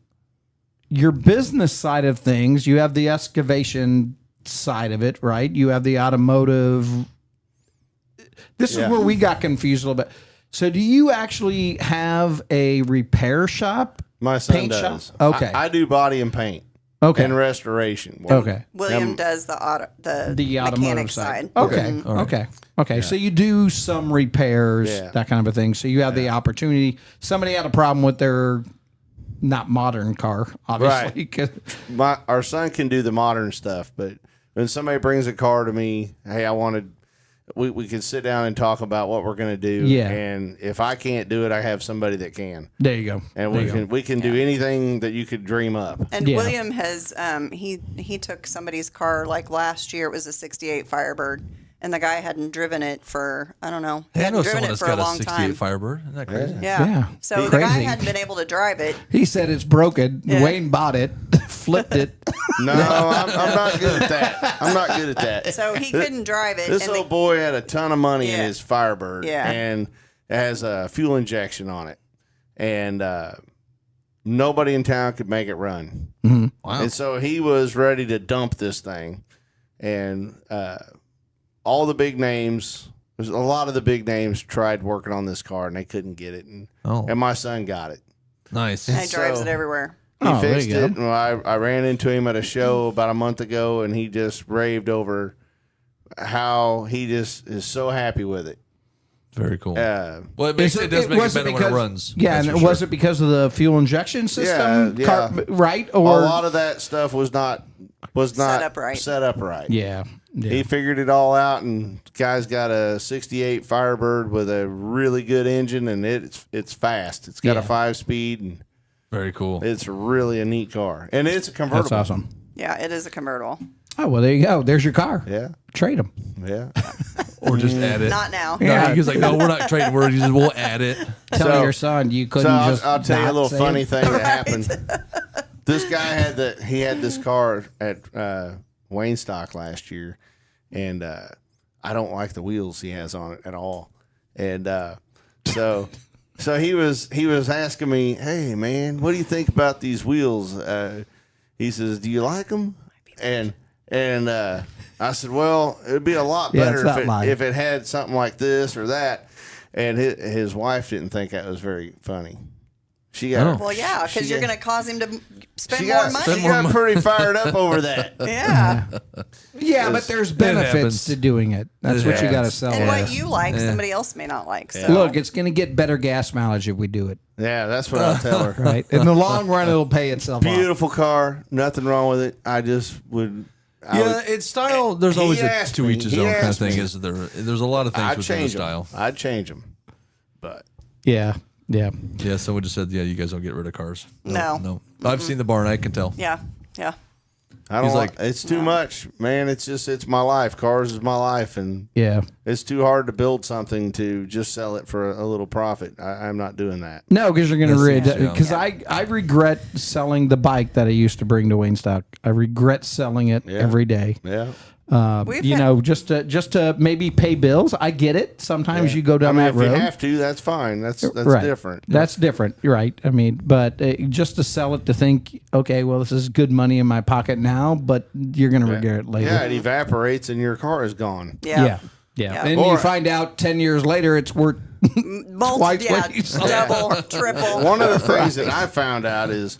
your business side of things, you have the excavation side of it, right? You have the automotive. This is where we got confused a little bit. So do you actually have a repair shop?
My son
paint
does.
Shop? Okay.
I do body and paint.
Okay.
And restoration.
Okay.
William does the
automotive
mechanic side.
Okay. Okay. So you do some repairs, that kind of a thing. So you have the opportunity. Somebody had a problem with their not modern car, obviously.
Right. Our son can do the modern stuff, but when somebody brings a car to me, hey, we can sit down and talk about what we're going to do.
Yeah.
And if I can't do it, I have somebody that can.
There you go.
And we can do anything that you could dream up.
And William has he took somebody's car like last year. It was a '68 Firebird, and the guy hadn't driven it for I don't know.
Hey, I know
hadn't driven
someone
it
that's
for
got
a
a
long
68
time.
Firebird. Isn't that crazy?
Yeah.
So the guy hadn't been able to drive it.
He said it's broken. Wayne bought it, flipped it.
No, I'm not good at that. I'm not good at that.
So he couldn't drive it.
This old boy had a ton of money in his Firebird,
Yeah.
and it has a fuel injection on it, and nobody in town could make it run.
Mm-hmm.
Wow.
And so he was ready to dump this thing, and all the big names, there's a lot of the big names tried working on this car, and they couldn't get it, and my son got it.
Nice.
And he drives it everywhere.
He
Oh, there
fixed
you go.
it. And I ran into him at a show about a month ago, and he just raved over how he just is so happy with it.
Very cool.
Uh,
Well, it does make it better when it runs.
Yeah, and was it because of the fuel injection system? Right? Or
a lot of that stuff was not
Set up right.
Set up right.
Yeah.
He figured it all out, and guy's got a '68 Firebird with a really good engine, and it's fast. It's got a 5-speed, and
very cool.
it's really a neat car, and it's a convertible.
That's awesome.
Yeah, it is a convertible.
Oh, well, there you go. There's your car.
Yeah,
Trade them.
yeah.
Or just add it.
Not now.
No, he was like, no, we're not trading. We'll add it.
Tell your son you couldn't
I'll tell you a little funny
it.
thing that happened. This guy had this car at Waynestock last year, and I don't like the wheels he has on it at all. And so he was asking me, hey man, what do you think about these wheels? He says, do you like them? And I said, well, it'd be a lot better if it had something like this or that. And his wife didn't think that was very funny. She got
Well, yeah, because you're going to cause him to spend more money.
She got pretty fired up over that.
Yeah.
Yeah, but there's benefits to doing it. That's what you got to sell.
And what you like, somebody else may not like. So.
Look, it's going to get better gas mileage if we do it.
Yeah, that's what I'll tell her.
Right. In the long run, it'll pay itself off.
Beautiful car, nothing wrong with it. I just would.
It's style. There's always a
asked
to
me-
each his
he
own kind of
asked
thing.
me.
Is there? There's a lot of things
I'd
with the
change
style.
them. I'd change them, but
Yeah. Yeah.
Yeah, someone just said, yeah, you guys don't get rid of cars.
No.
I've seen the barn. I can tell.
Yeah. Yeah.
I don't
He's
like.
like,
It's too much, man. It's my life. Cars is my life, and
Yeah.
it's too hard to build something to just sell it for a little profit. I'm not doing that.
No, because you're going to
That's-
because I regret selling the bike that I used to bring to Waynestock. I regret selling it every day.
Yeah.
Just to maybe pay bills. I get it. Sometimes you go down that
if
road.
you have to, that's fine. That's
Right.
different.
That's different. You're right. I mean, but just to sell it to think, okay, well, this is good money in my pocket now, but you're going to regret it later.
Yeah, it evaporates and your car is gone.
Yeah.
Yeah.
And you find out 10 years later it's worth twice what you sold.
Double, triple.
One of the things that I found out is,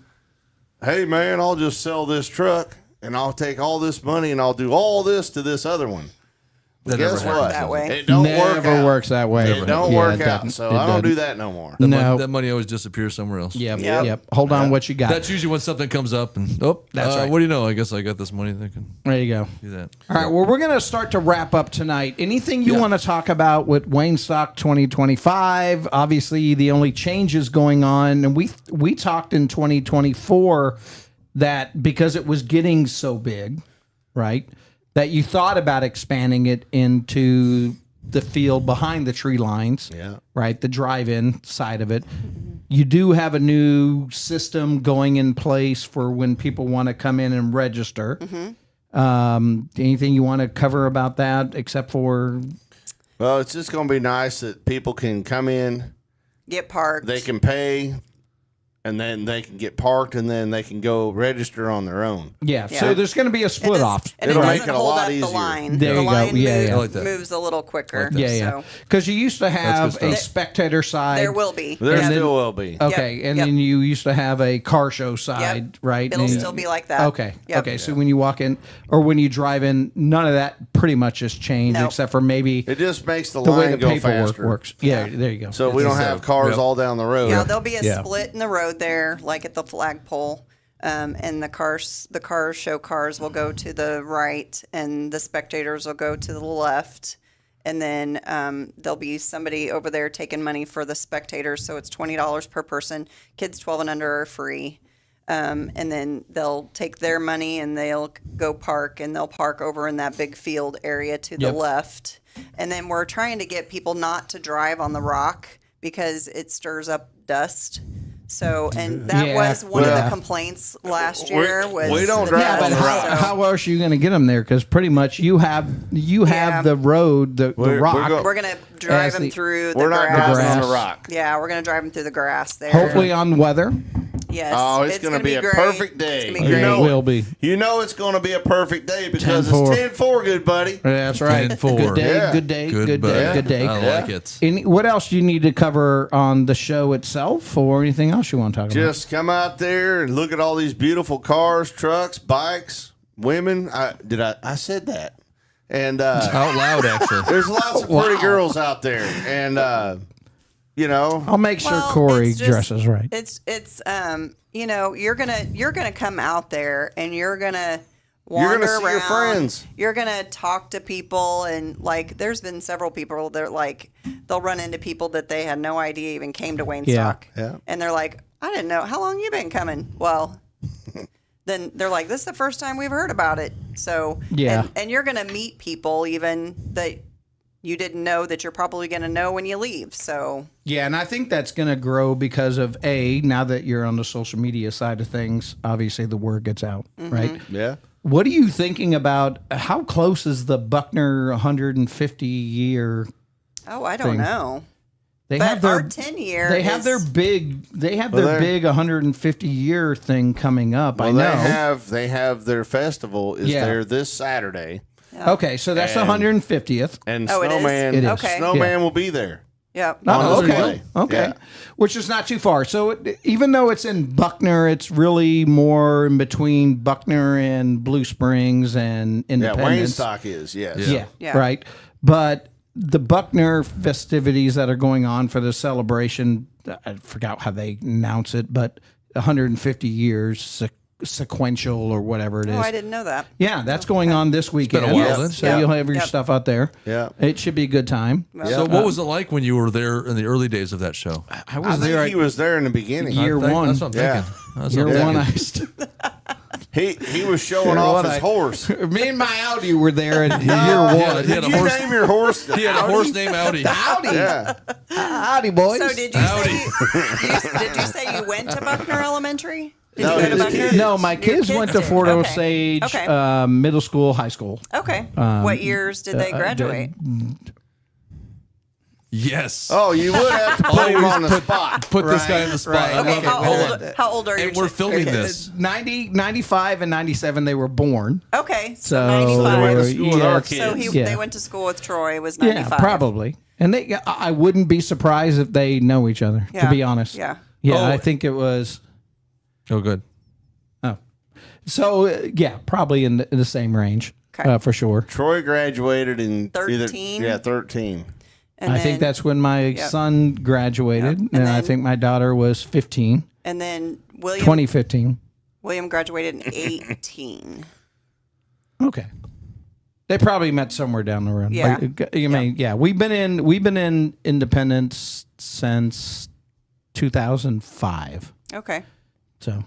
hey man, I'll just sell this truck and I'll take all this money and I'll do all this to this other one. But
That
guess
never
what?
that way.
It don't work
Never
out.
works that way.
It don't
Yeah,
work
it
out.
doesn't.
So
It
I don't do
doesn't.
that no more.
No.
That money always disappears somewhere else.
Yep.
Yep.
Yep. Hold on what you got.
That's usually when something comes up and,
That's right.
what do you know? I guess I got this money. They can
There you go.
do that.
All right. Well, we're going to start to wrap up tonight. Anything you want to talk about with Waynestock 2025? Obviously, the only changes going on, and we talked in 2024 that because it was getting so big, right, that you thought about expanding it into the field behind the tree lines,
Yeah.
right, the drive-in side of it. You do have a new system going in place for when people want to come in and register. Anything you want to cover about that except for?
Well, it's just going to be nice that people can come in,
get parked.
they can pay, and then they can get parked, and then they can go register on their own.
Yeah. So there's going to be a split off.
And
It'll
it
make
doesn't
it a
hold
lot
up
easier.
the line.
There
the
you go.
line
Yeah,
moves,
yeah.
I like that.
moves a little quicker.
Yeah. Because you used to have
good
a
stuff.
spectator side.
There will be.
There
And then-
still will be.
Okay,
Yep,
and
yep.
then you used to have a car show side, right?
It'll
And-
still be like that.
Okay.
Yep.
Okay. So when you walk in or when you drive in, none of that pretty much has changed
Nope.
except for maybe
It just makes the
the way
line
the
go
paperwork
faster.
works. Yeah, there you go.
So we don't
It's
have
a-
cars
yep.
all down the road.
Yeah, there'll be a
Yeah.
split in the road there, like at the flagpole. And the car show cars will go to the right, and the spectators will go to the left. And then there'll be somebody over there taking money for the spectators, so it's $20 per person. Kids 12 and under are free. And then they'll take their money and they'll go park, and they'll park over in that big field area to the
Yep.
left. And then we're trying to get people not to drive on the rock because it stirs up dust. So, and that
Yeah.
was one of
Yeah.
the complaints last year.
we don't
the
drive
Yeah,
on
but
the
dust,
rock.
how,
so
how else are you going to get them there? Because pretty much you have
Yeah.
the road, the
We're
rock.
go-
we're gonna drive
As
them
the-
through the
We're not
grass.
driving on the
Grass.
rock.
Yeah, we're gonna drive them through the grass there.
Hopefully on weather.
Yes.
Oh, it's gonna be a
great.
perfect day.
It's gonna be
You
great.
know
It will be.
You know it's going to be a perfect day because
10-4.
it's 10-4, good buddy.
That's right.
10-4.
Good day.
Yeah.
Good day. Good, day.
buddy.
Good day.
I like it.
What else do you need to cover on the show itself, or anything else you want to talk about?
Just come out there and look at all these beautiful cars, trucks, bikes, women. I said that. And
Out loud, actually.
there's lots of pretty girls out there. And,
I'll make sure
Well,
Corey
it's just-
dresses right.
It's you're gonna come out there and you're gonna wander
see
around.
your friends.
You're gonna talk to people, and like there's been several people that like they'll run into people that they had no idea even came to Waynestock.
Yeah.
And they're like, I didn't know. How long you been coming? Well, then they're like, this is the first time we've heard about it. So
Yeah.
and you're gonna meet people even that you didn't know that you're probably gonna know when you leave. So
Yeah, and I think that's going to grow because of now that you're on the social media side of things, obviously the word gets out, right?
yeah.
What are you thinking about? How close is the Buckner 150 year?
oh, I don't
Thing.
know.
They
But
have their
our 10-year
They have their
is-
big. They have
Well,
their
they're-
big 150 year thing coming up. I
Well,
know.
they have their festival is
Yeah.
there this Saturday.
Okay, so that's the
And-
150th.
And
Oh, it is?
Snowman,
It is.
Okay.
Snowman will be there.
Yep.
Oh,
On
okay.
display.
Okay.
Yeah.
Which is not too far. So even though it's in Buckner, it's really more in between Buckner and Blue Springs and
Yeah,
Independence.
Waynestock is, yes.
Yeah,
Yeah.
right. But the Buckner festivities that are going on for the celebration, I forgot how they announce it, but 150 years sequential or whatever it is.
Oh, I didn't know that.
Yeah, that's going on this weekend.
a while then.
So
Yeah.
you'll have your
Yep.
stuff out there.
Yeah.
It should be a good time.
So, what was it like when you were there in the early days of that show?
I
I
was
think
there
he was there in the beginning.
year one.
That's what I'm
Yeah.
thinking. That's
Year
what I'm
one,
thinking.
He was showing off his horse.
Me and my Audi were there in year
Yeah,
one.
he had
Did
a
you
horse.
name your horse?
He had a horse named Audi.
Audi.
Yeah.
Howdy, boys.
So did you say you went to Buckner Elementary? Did
No,
you go to
his
Buckner?
kids.
No, my
Your
kids went to
did.
Fort
Okay.
Osage
Okay.
middle school, high school.
Okay. What years did they graduate?
Yes.
Oh, you would have to put him on the spot.
Put this guy in the spot. I
Okay,
love it. Hold on.
how old are your
And we're filming
your kids?
this.
95 and 97, they were born.
Okay, so
So
95.
went to school with our
it's-
kids.
So
yeah.
they went to school with Troy. Was 95.
Yeah, probably. And I wouldn't be surprised if they know each other, to
Yeah.
be honest.
Yeah.
Yeah,
Oh.
I think it was.
Oh, good.
Oh. So, yeah, probably in the same range
Okay.
for sure.
Troy graduated in
13?
13.
And
I think
then-
that's when my
Yep.
son graduated.
Yep.
And,
And
I
then-
think my daughter was 15,
And then
2015.
William graduated in 18.
Okay. They probably met somewhere down the road.
Yeah.
You mean, yeah, we've been in Independence since 2005.
Okay.
So,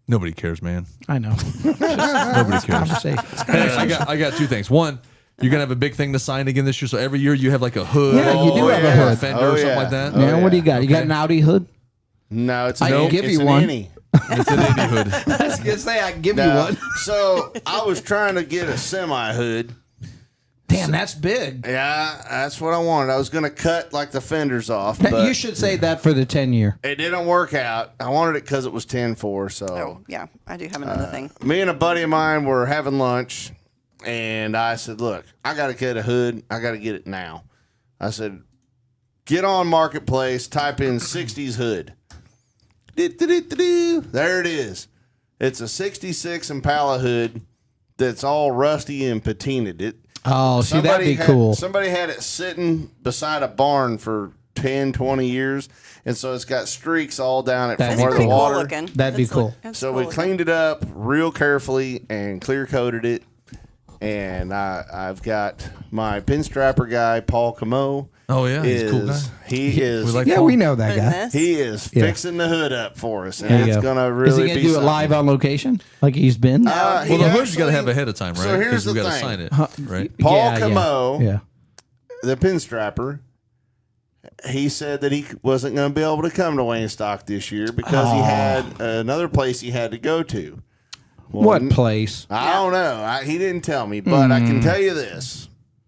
Nobody cares, man.
I know.
Nobody cares.
Say-
Hey, I got two things. One, you're gonna have a big thing to sign again this year. So every year you have like a hood.
Yeah, you do
or
have a
a
hood.
fender
Oh,
or something
yeah.
like that.
Oh,
Man, what do you
yeah.
got? You got an Audi hood?
No, it's
I can give you one.
Innie.
It's an indie hood.
I was gonna say I can give you
No.
one.
So I was trying to get a semi hood.
Damn, that's big.
Yeah, that's what I wanted. I was going to cut like the fenders off, but
You should say that for the 10-year.
it didn't work out. I wanted it because it was 10-4. So
Oh, yeah. I do have another thing.
me and a buddy of mine were having lunch, and I said, "Look, I got to get a hood. I got to get it now." I said, "Get on Marketplace, type in 60s hood." There it is. It's a 66 Impala hood that's all rusty and patinaed.
Oh, see, that'd be cool.
Somebody had it sitting beside a barn for 10, 20 years, and so it's got streaks all down it
That'd
from
be
where the
Pretty
cool.
water.
cool looking.
That'd be cool.
So we cleaned it up real carefully and clear coated it. And I've got my pinstriper guy, Paul Camo.
Oh yeah, he's a cool guy.
He is.
We like
Yeah,
Paul.
we know that guy.
He is fixing the hood up for us, and
There you
it's
go.
gonna
Is
really
he gonna
be
do it
something.
live on location like he's been?
Well,
He
the hood's got to
actually-
have ahead of time, right?
So here's
we
the
got to
thing.
sign it, right?
Paul
Yeah,
Camo,
Yeah.
the pinstriper, he said that he wasn't going to be able to come to Waynestock this year because he had another place he had to go to. Well,
What place?
I don't know. He didn't tell me, but I can tell you this.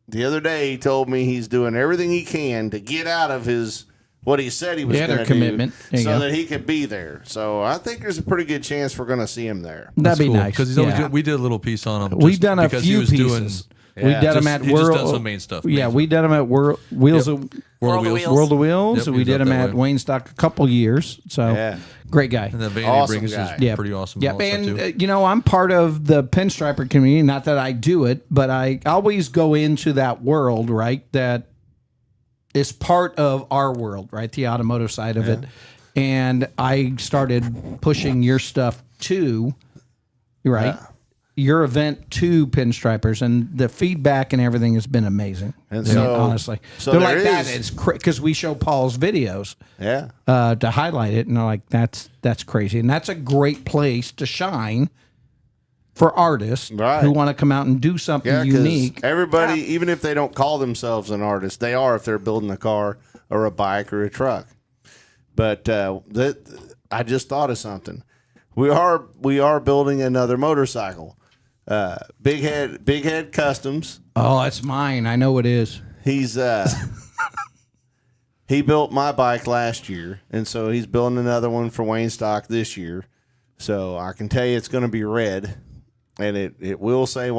The other day, he told me he's doing everything he can to get out of his what he said he was
Yeah,
going
their
to do
commitment. There you
so
go.
that he could be there. So I think there's a pretty good chance we're going to see him there.
That'd be nice.
because he's always
Yeah.
we did a little piece on him.
We've
just
done a
because he
few
was doing-
pieces. We did them at
he just
World.
done some main stuff.
Yeah,
main
we did them at World Wheels
Yep.
of
World
of
Wheels.
Wheels.
World of Wheels.
Yep,
we
he was
did
up
them
that
at
way.
Waynestock a couple years. So
Yeah.
great guy.
And the Vandy
Awesome
Brings
guy.
is pretty awesome.
Yep,
also,
and
too.
you know, I'm part of the pinstriper community. Not that I do it, but I always go into that world, right? That is part of our world, right? The automotive side of it. And I started pushing your stuff to, right? Your event to pinstripers, and the feedback and everything has been amazing.
And
I mean,
so-
honestly,
so
they're
there
like that.
is-
It's because we show Paul's videos
Yeah.
to highlight it, and they're like, that's crazy, and that's a great place to shine for artists
Right.
who want to come out and do something
Yeah, 'cause
unique.
everybody, even if they don't call themselves an artist, they are if they're building a car or a bike or a truck. But I just thought of something. We are building another motorcycle. Big Head Customs.
Oh, that's mine. I know it is.
He's he built my bike last year, and so he's building another one for Waynestock this year. So I can tell you it's going to be red, and it will say it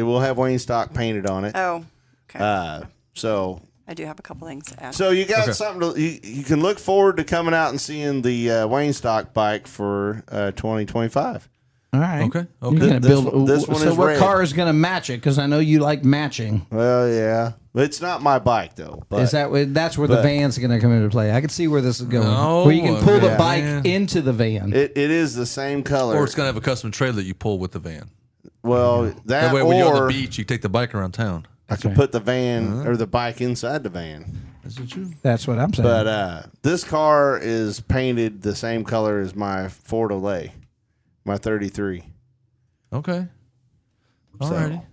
will have Waynestock painted on it.
Oh, okay.
So
I do have a couple things to add.
So you got something to you can look forward to coming out and seeing the Waynestock bike for 2025.
All right.
Okay,
You're
okay.
gonna
This
build.
one- this one
so
is
what
red.
car is going to match it? Because I know you like matching.
Well, yeah, it's not my bike though. But
Is that's where the
but-
van's going to come into play? I can see where this is going.
No,
where you can pull the
yeah.
bike
Man.
into the van.
it is the same color.
Or it's gonna have a custom trailer that you pull with the van.
well,
That way, when you're on
or
the beach, you take the bike around town.
I could put the van or the bike inside the van.
Is it true?
That's what I'm saying.
But this car is painted the same color as my Ford Olay, my 33.
Okay. Alrighty.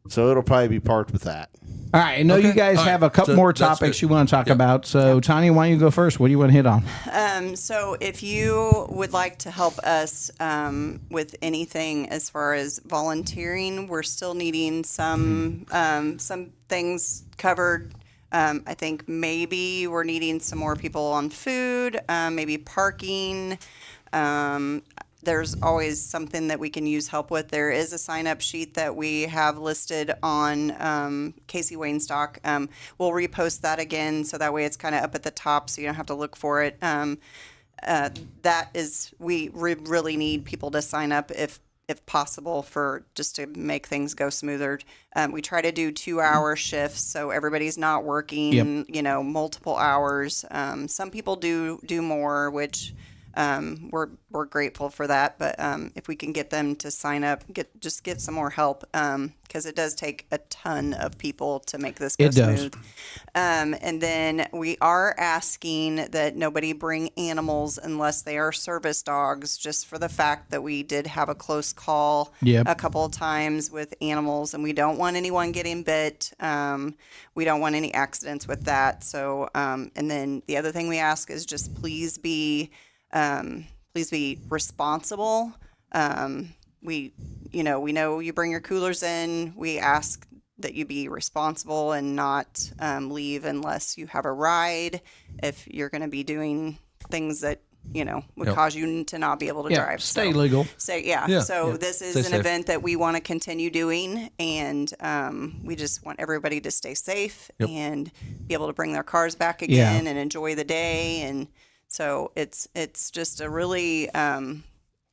So it'll probably be parked with that.
All right, I know you
Okay.
guys
All right.
have a couple
So
more
that's
topics
good.
you want to talk about. So, Tanya, why don't you go first? What do you want to hit on?
So if you would like to help us with anything as far as volunteering, we're still needing some things covered. I think maybe we're needing some more people on food, maybe parking. There's always something that we can use help with. There is a sign-up sheet that we have listed on Casey Waynestock. We'll repost that again, so that way it's kind of up at the top, so you don't have to look for it. That is, we really need people to sign up if possible, for just to make things go smoother. We try to do 2-hour shifts, so everybody's not working, multiple hours. Some people do more, which we're grateful for that. But if we can get them to sign up, get some more help, because it does take a ton of people to make this go smooth. And then we are asking that nobody bring animals unless they are service dogs, just for the fact that we did have a close call a couple of times with animals, and we don't want anyone getting bit. We don't want any accidents with that. So, and then the other thing we ask is just please be responsible. We know you bring your coolers in. We ask that you be responsible and not leave unless you have a ride. If you're going to be doing things that would cause you to not be able to drive.
Stay legal.
So this is an event that we want to continue doing, and we just want everybody to stay safe and be able to bring their cars back again and enjoy the day. And so it's just a really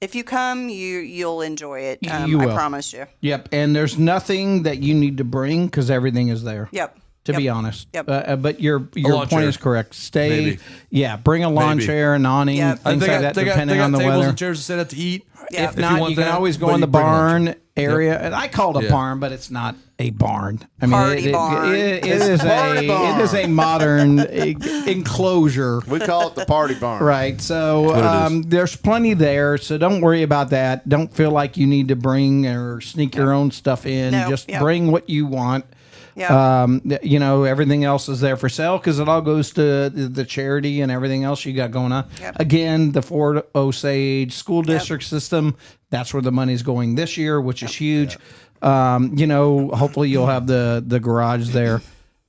if you come, you'll enjoy it.
You will.
I promise you.
Yep, and there's nothing that you need to bring because everything is there.
Yep.
To be honest.
Yep.
But your point
chair.
is correct. Stay.
Maybe.
Bring a lawn chair, an awning, things like that, depending on the
tables
weather.
and chairs to sit at to eat.
Yeah.
If not, you can always go in the barn area. And I call it a barn, but it's not a barn. I mean,
Party barn.
It is a modern enclosure.
We call it the party barn.
Right. So there's plenty there. So don't worry about that. Don't feel like you need to bring or sneak your own stuff in. Just bring what you want.
Yeah.
Everything else is there for sale because it all goes to the charity and everything else you got going on.
Yep.
Again, the Fort Osage school district system, that's where the money's going this year, which is huge. Hopefully you'll have the garage there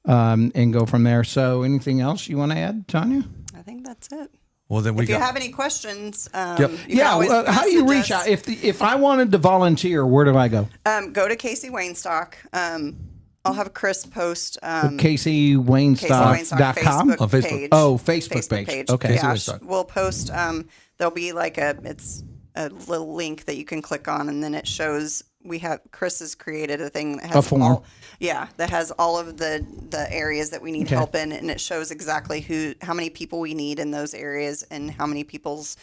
and go from there. So anything else you want to add, Tanya?
I think that's it.
Well, then
if you have any questions,
how do you reach out? If I wanted to volunteer, where do I go?
Go to Casey Waynestock. I'll have Chris post
CaseyWaynestock.com
Facebook
on Facebook.
page.
Oh, Facebook page. Okay.
Yeah, we'll post. There'll be it's a little link that you can click on, and then it shows. Chris has created a thing that has
a form.
that has all of the areas that we need help in, and it shows exactly how many people we need in those areas and how many people's.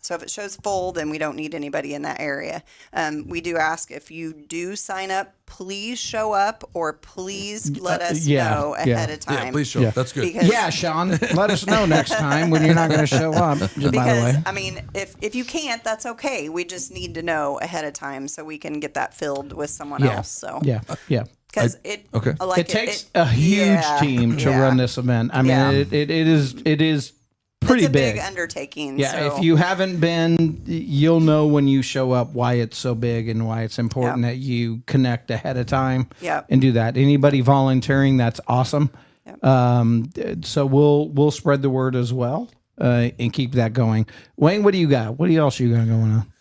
So if it shows full, then we don't need anybody in that area. We do ask if you do sign up, please show up or please let us know ahead of time.
Yeah, please show up. That's good.
Sean, let us know next time when you're not going to show up. By the way,
I mean, if you can't, that's okay. We just need to know ahead of time so we can get that filled with someone else. So because it
takes a huge team to run this event. I mean, it is pretty
it's a big undertaking.
Yeah,
so.
if you haven't been, you'll know when you show up why it's so big and why it's important that you connect ahead of time and do that. Anybody volunteering, that's awesome. Yep. So we'll spread the word as well and keep that going. Wayne, what do you got? What else you got going on?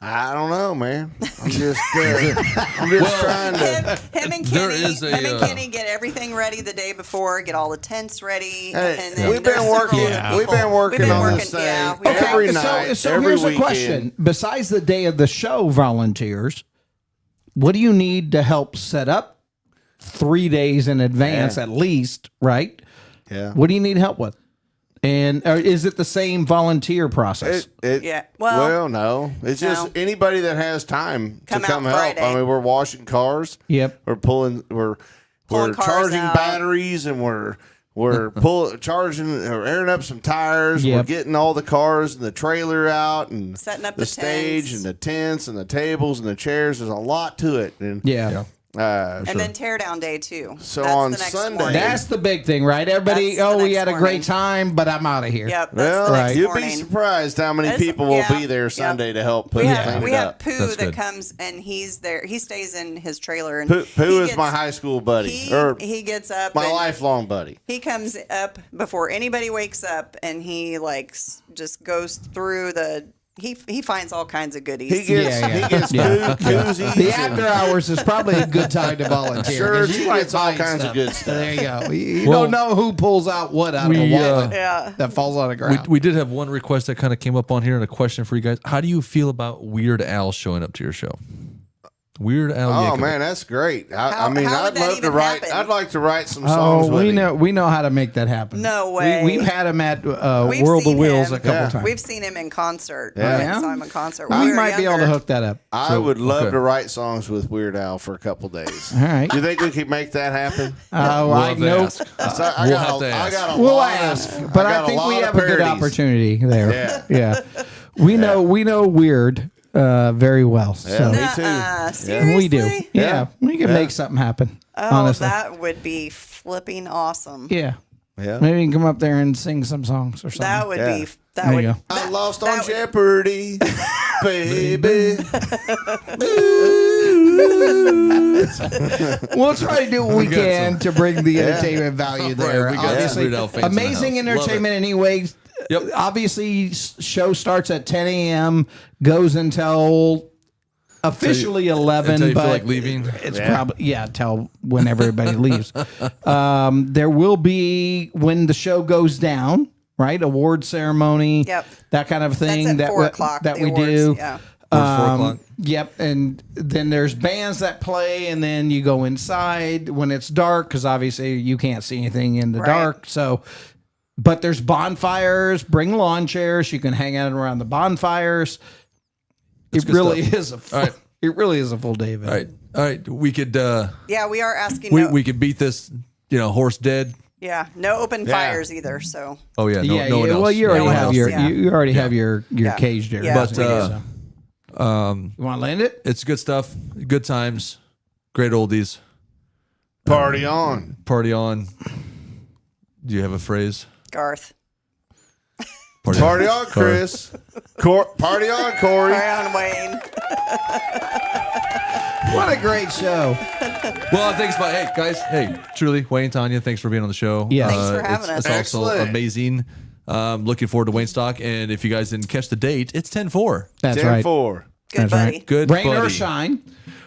I don't know, man. I'm just trying to.
Him and Kenny get everything ready the day before. Get all the tents ready. And then
we've been working. We've been working on this thing every night.
So
every
here's
weekend.
a question: besides the day of the show, volunteers, what do you need to help set up 3 days in advance at least? Right?
Yeah.
What do you need help with? And is it the same volunteer process?
Well, no. It's just anybody that has time to come help.
Friday.
I mean, we're washing cars.
Yep.
We're pulling charging
out.
batteries, and we're charging or airing up some tires.
Yep.
We're getting all the cars and the trailer out and
setting up
the stage
tents.
and the tents and the tables and the chairs. There's a lot to it. And
and then tear down day too.
So
that's
on
the next
Sunday,
morning.
That's the big thing, right? Everybody, we had a great time, but I'm out of here.
Yep. That's the next
you'd
morning.
be surprised how many people will be there Sunday to help put it
We have
up.
Pooh
That's
that
good.
comes and he's there. He stays in his trailer. And
Pooh is my high school buddy,
he gets up.
my
and
lifelong buddy.
He comes up before anybody wakes up, and he just goes through the. He finds all kinds of goodies.
He gets koozies.
The after hours is probably a good time to volunteer.
Sure,
'cause
he
might
gets all
find
kinds
stuff.
of good stuff.
There you go. You don't know who pulls out what out of a wallet that falls on the ground.
We did have one request that kind of came up on here and a question for you guys. How do you feel about Weird Al showing up to your show? Weird Al
Oh
Yankovic.
man, that's great.
How
I'd
would
love
that
to
even
write.
happen?
I'd like to write some songs.
Oh,
with
we
him.
know how to make that happen.
No way.
We've had him at
We've
World of
seen
Wheels
him.
a couple
Yeah.
times.
We've seen him in concert.
Yeah.
We
Yeah?
saw him in concert. when
We
we were
might be able to
younger.
hook that up.
I would love
okay.
to write songs with Weird Al for a couple days.
All right.
You think we could make that happen?
Oh,
We'll
I
have to
know.
ask.
So
We'll have to
I
ask.
got a
We'll
lot
ask,
of,
but
got
I think
lot
we
of
have a good
parodies.
opportunity there.
Yeah.
Yeah. We know Weird very well. So
Me too.
Seriously?
we do. Yeah. We can
Yeah.
make something happen.
Oh,
honestly.
that would be flipping awesome.
Yeah.
Yeah.
Maybe you can come up there and sing some songs or something.
That would
Yeah.
be. That
There
would.
you go.
I lost
that
on
would-
Jeopardy, baby.
We'll try to do what we
got
can to bring the entertainment value there.
Right, we got
Obviously,
Weird Al fans in the
amazing
house. Love
entertainment anyway.
Yep.
Obviously, show starts at 10 a.m., goes until officially 11.
until you
but
feel like leaving.
It's probably, till when everybody leaves. There will be, when the show goes down, right? Award ceremony,
Yep.
that kind of thing.
That's at 4 o'clock.
That
the
we
awards,
do.
Yeah.
Towards 4 o'clock.
Yep, and then there's bands that play, and then you go inside when it's dark because obviously you can't see anything in the
Right.
dark. So, but there's bonfires. Bring lawn chairs. You can hang out around the bonfires.
That's
It
good
really
stuff.
is a full,
All right.
it really is a full day event.
All right. We could
Yeah, we are asking.
we could beat this, horse dead.
Yeah, no open
Yeah.
fires either. So
Oh yeah, no,
Yeah,
no one
yeah.
else.
Well, you
No
already
one
have
else.
your
Yeah.
you already have your
Yeah.
cage there.
Yeah,
But,
we do.
You want to land it?
It's good stuff. Good times. Great oldies.
Party on.
Party on. Do you have a phrase?
Garth,
Party on, Chris. Party on, Corey.
Brian, Wayne.
What a great show!
Well, thanks, hey guys. Hey, truly, Wayne, Tanya, thanks for being on the show.
Yeah.
Thanks for having
it's,
us.
It's also
Excellent.
amazing. Looking forward to Waynestock, and if you guys didn't catch the date, it's 10-4.
That's right.
10-4.
Good
That's
buddy.
right.
Good
Rain
buddy.
or shine,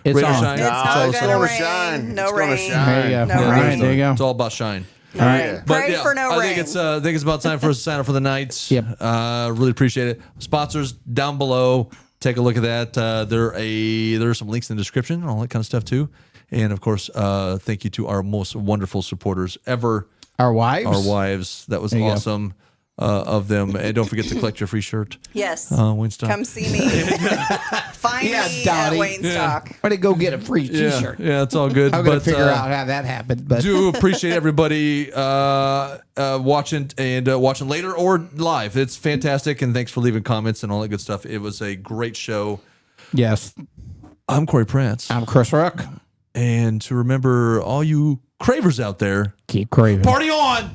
it's
Rain or
on.
shine.
It's
Nah,
not
it's
gonna
gonna
rain.
shine.
No
It's gonna
rain.
shine.
There you go.
No
Yeah,
rain.
right, there you go.
It's all about shine.
All right.
Yeah.
Pray for no
I
rain.
think it's about time for us to sign up for the nights.
Yep.
Really appreciate it. Sponsors down below. Take a look at that. There are some links in the description and all that kind of stuff too. And of course, thank you to our most wonderful supporters ever,
Our wives.
our wives. That was
you go.
awesome of them. And don't forget to collect your free shirt.
Yes.
Waynestock.
Come see me. Find
Yeah,
me
Dottie.
at Waynestock.
Why to go get a free T-shirt?
Yeah, it's all good.
I'm gonna
but,
figure out how that happened. But
do appreciate everybody watching and watching later or live. It's fantastic, and thanks for leaving comments and all that good stuff. It was a great show.
yes,
I'm Corey Prance,
I'm Chris Rook.
and to remember all you cravers out there,
Keep craving.
party on!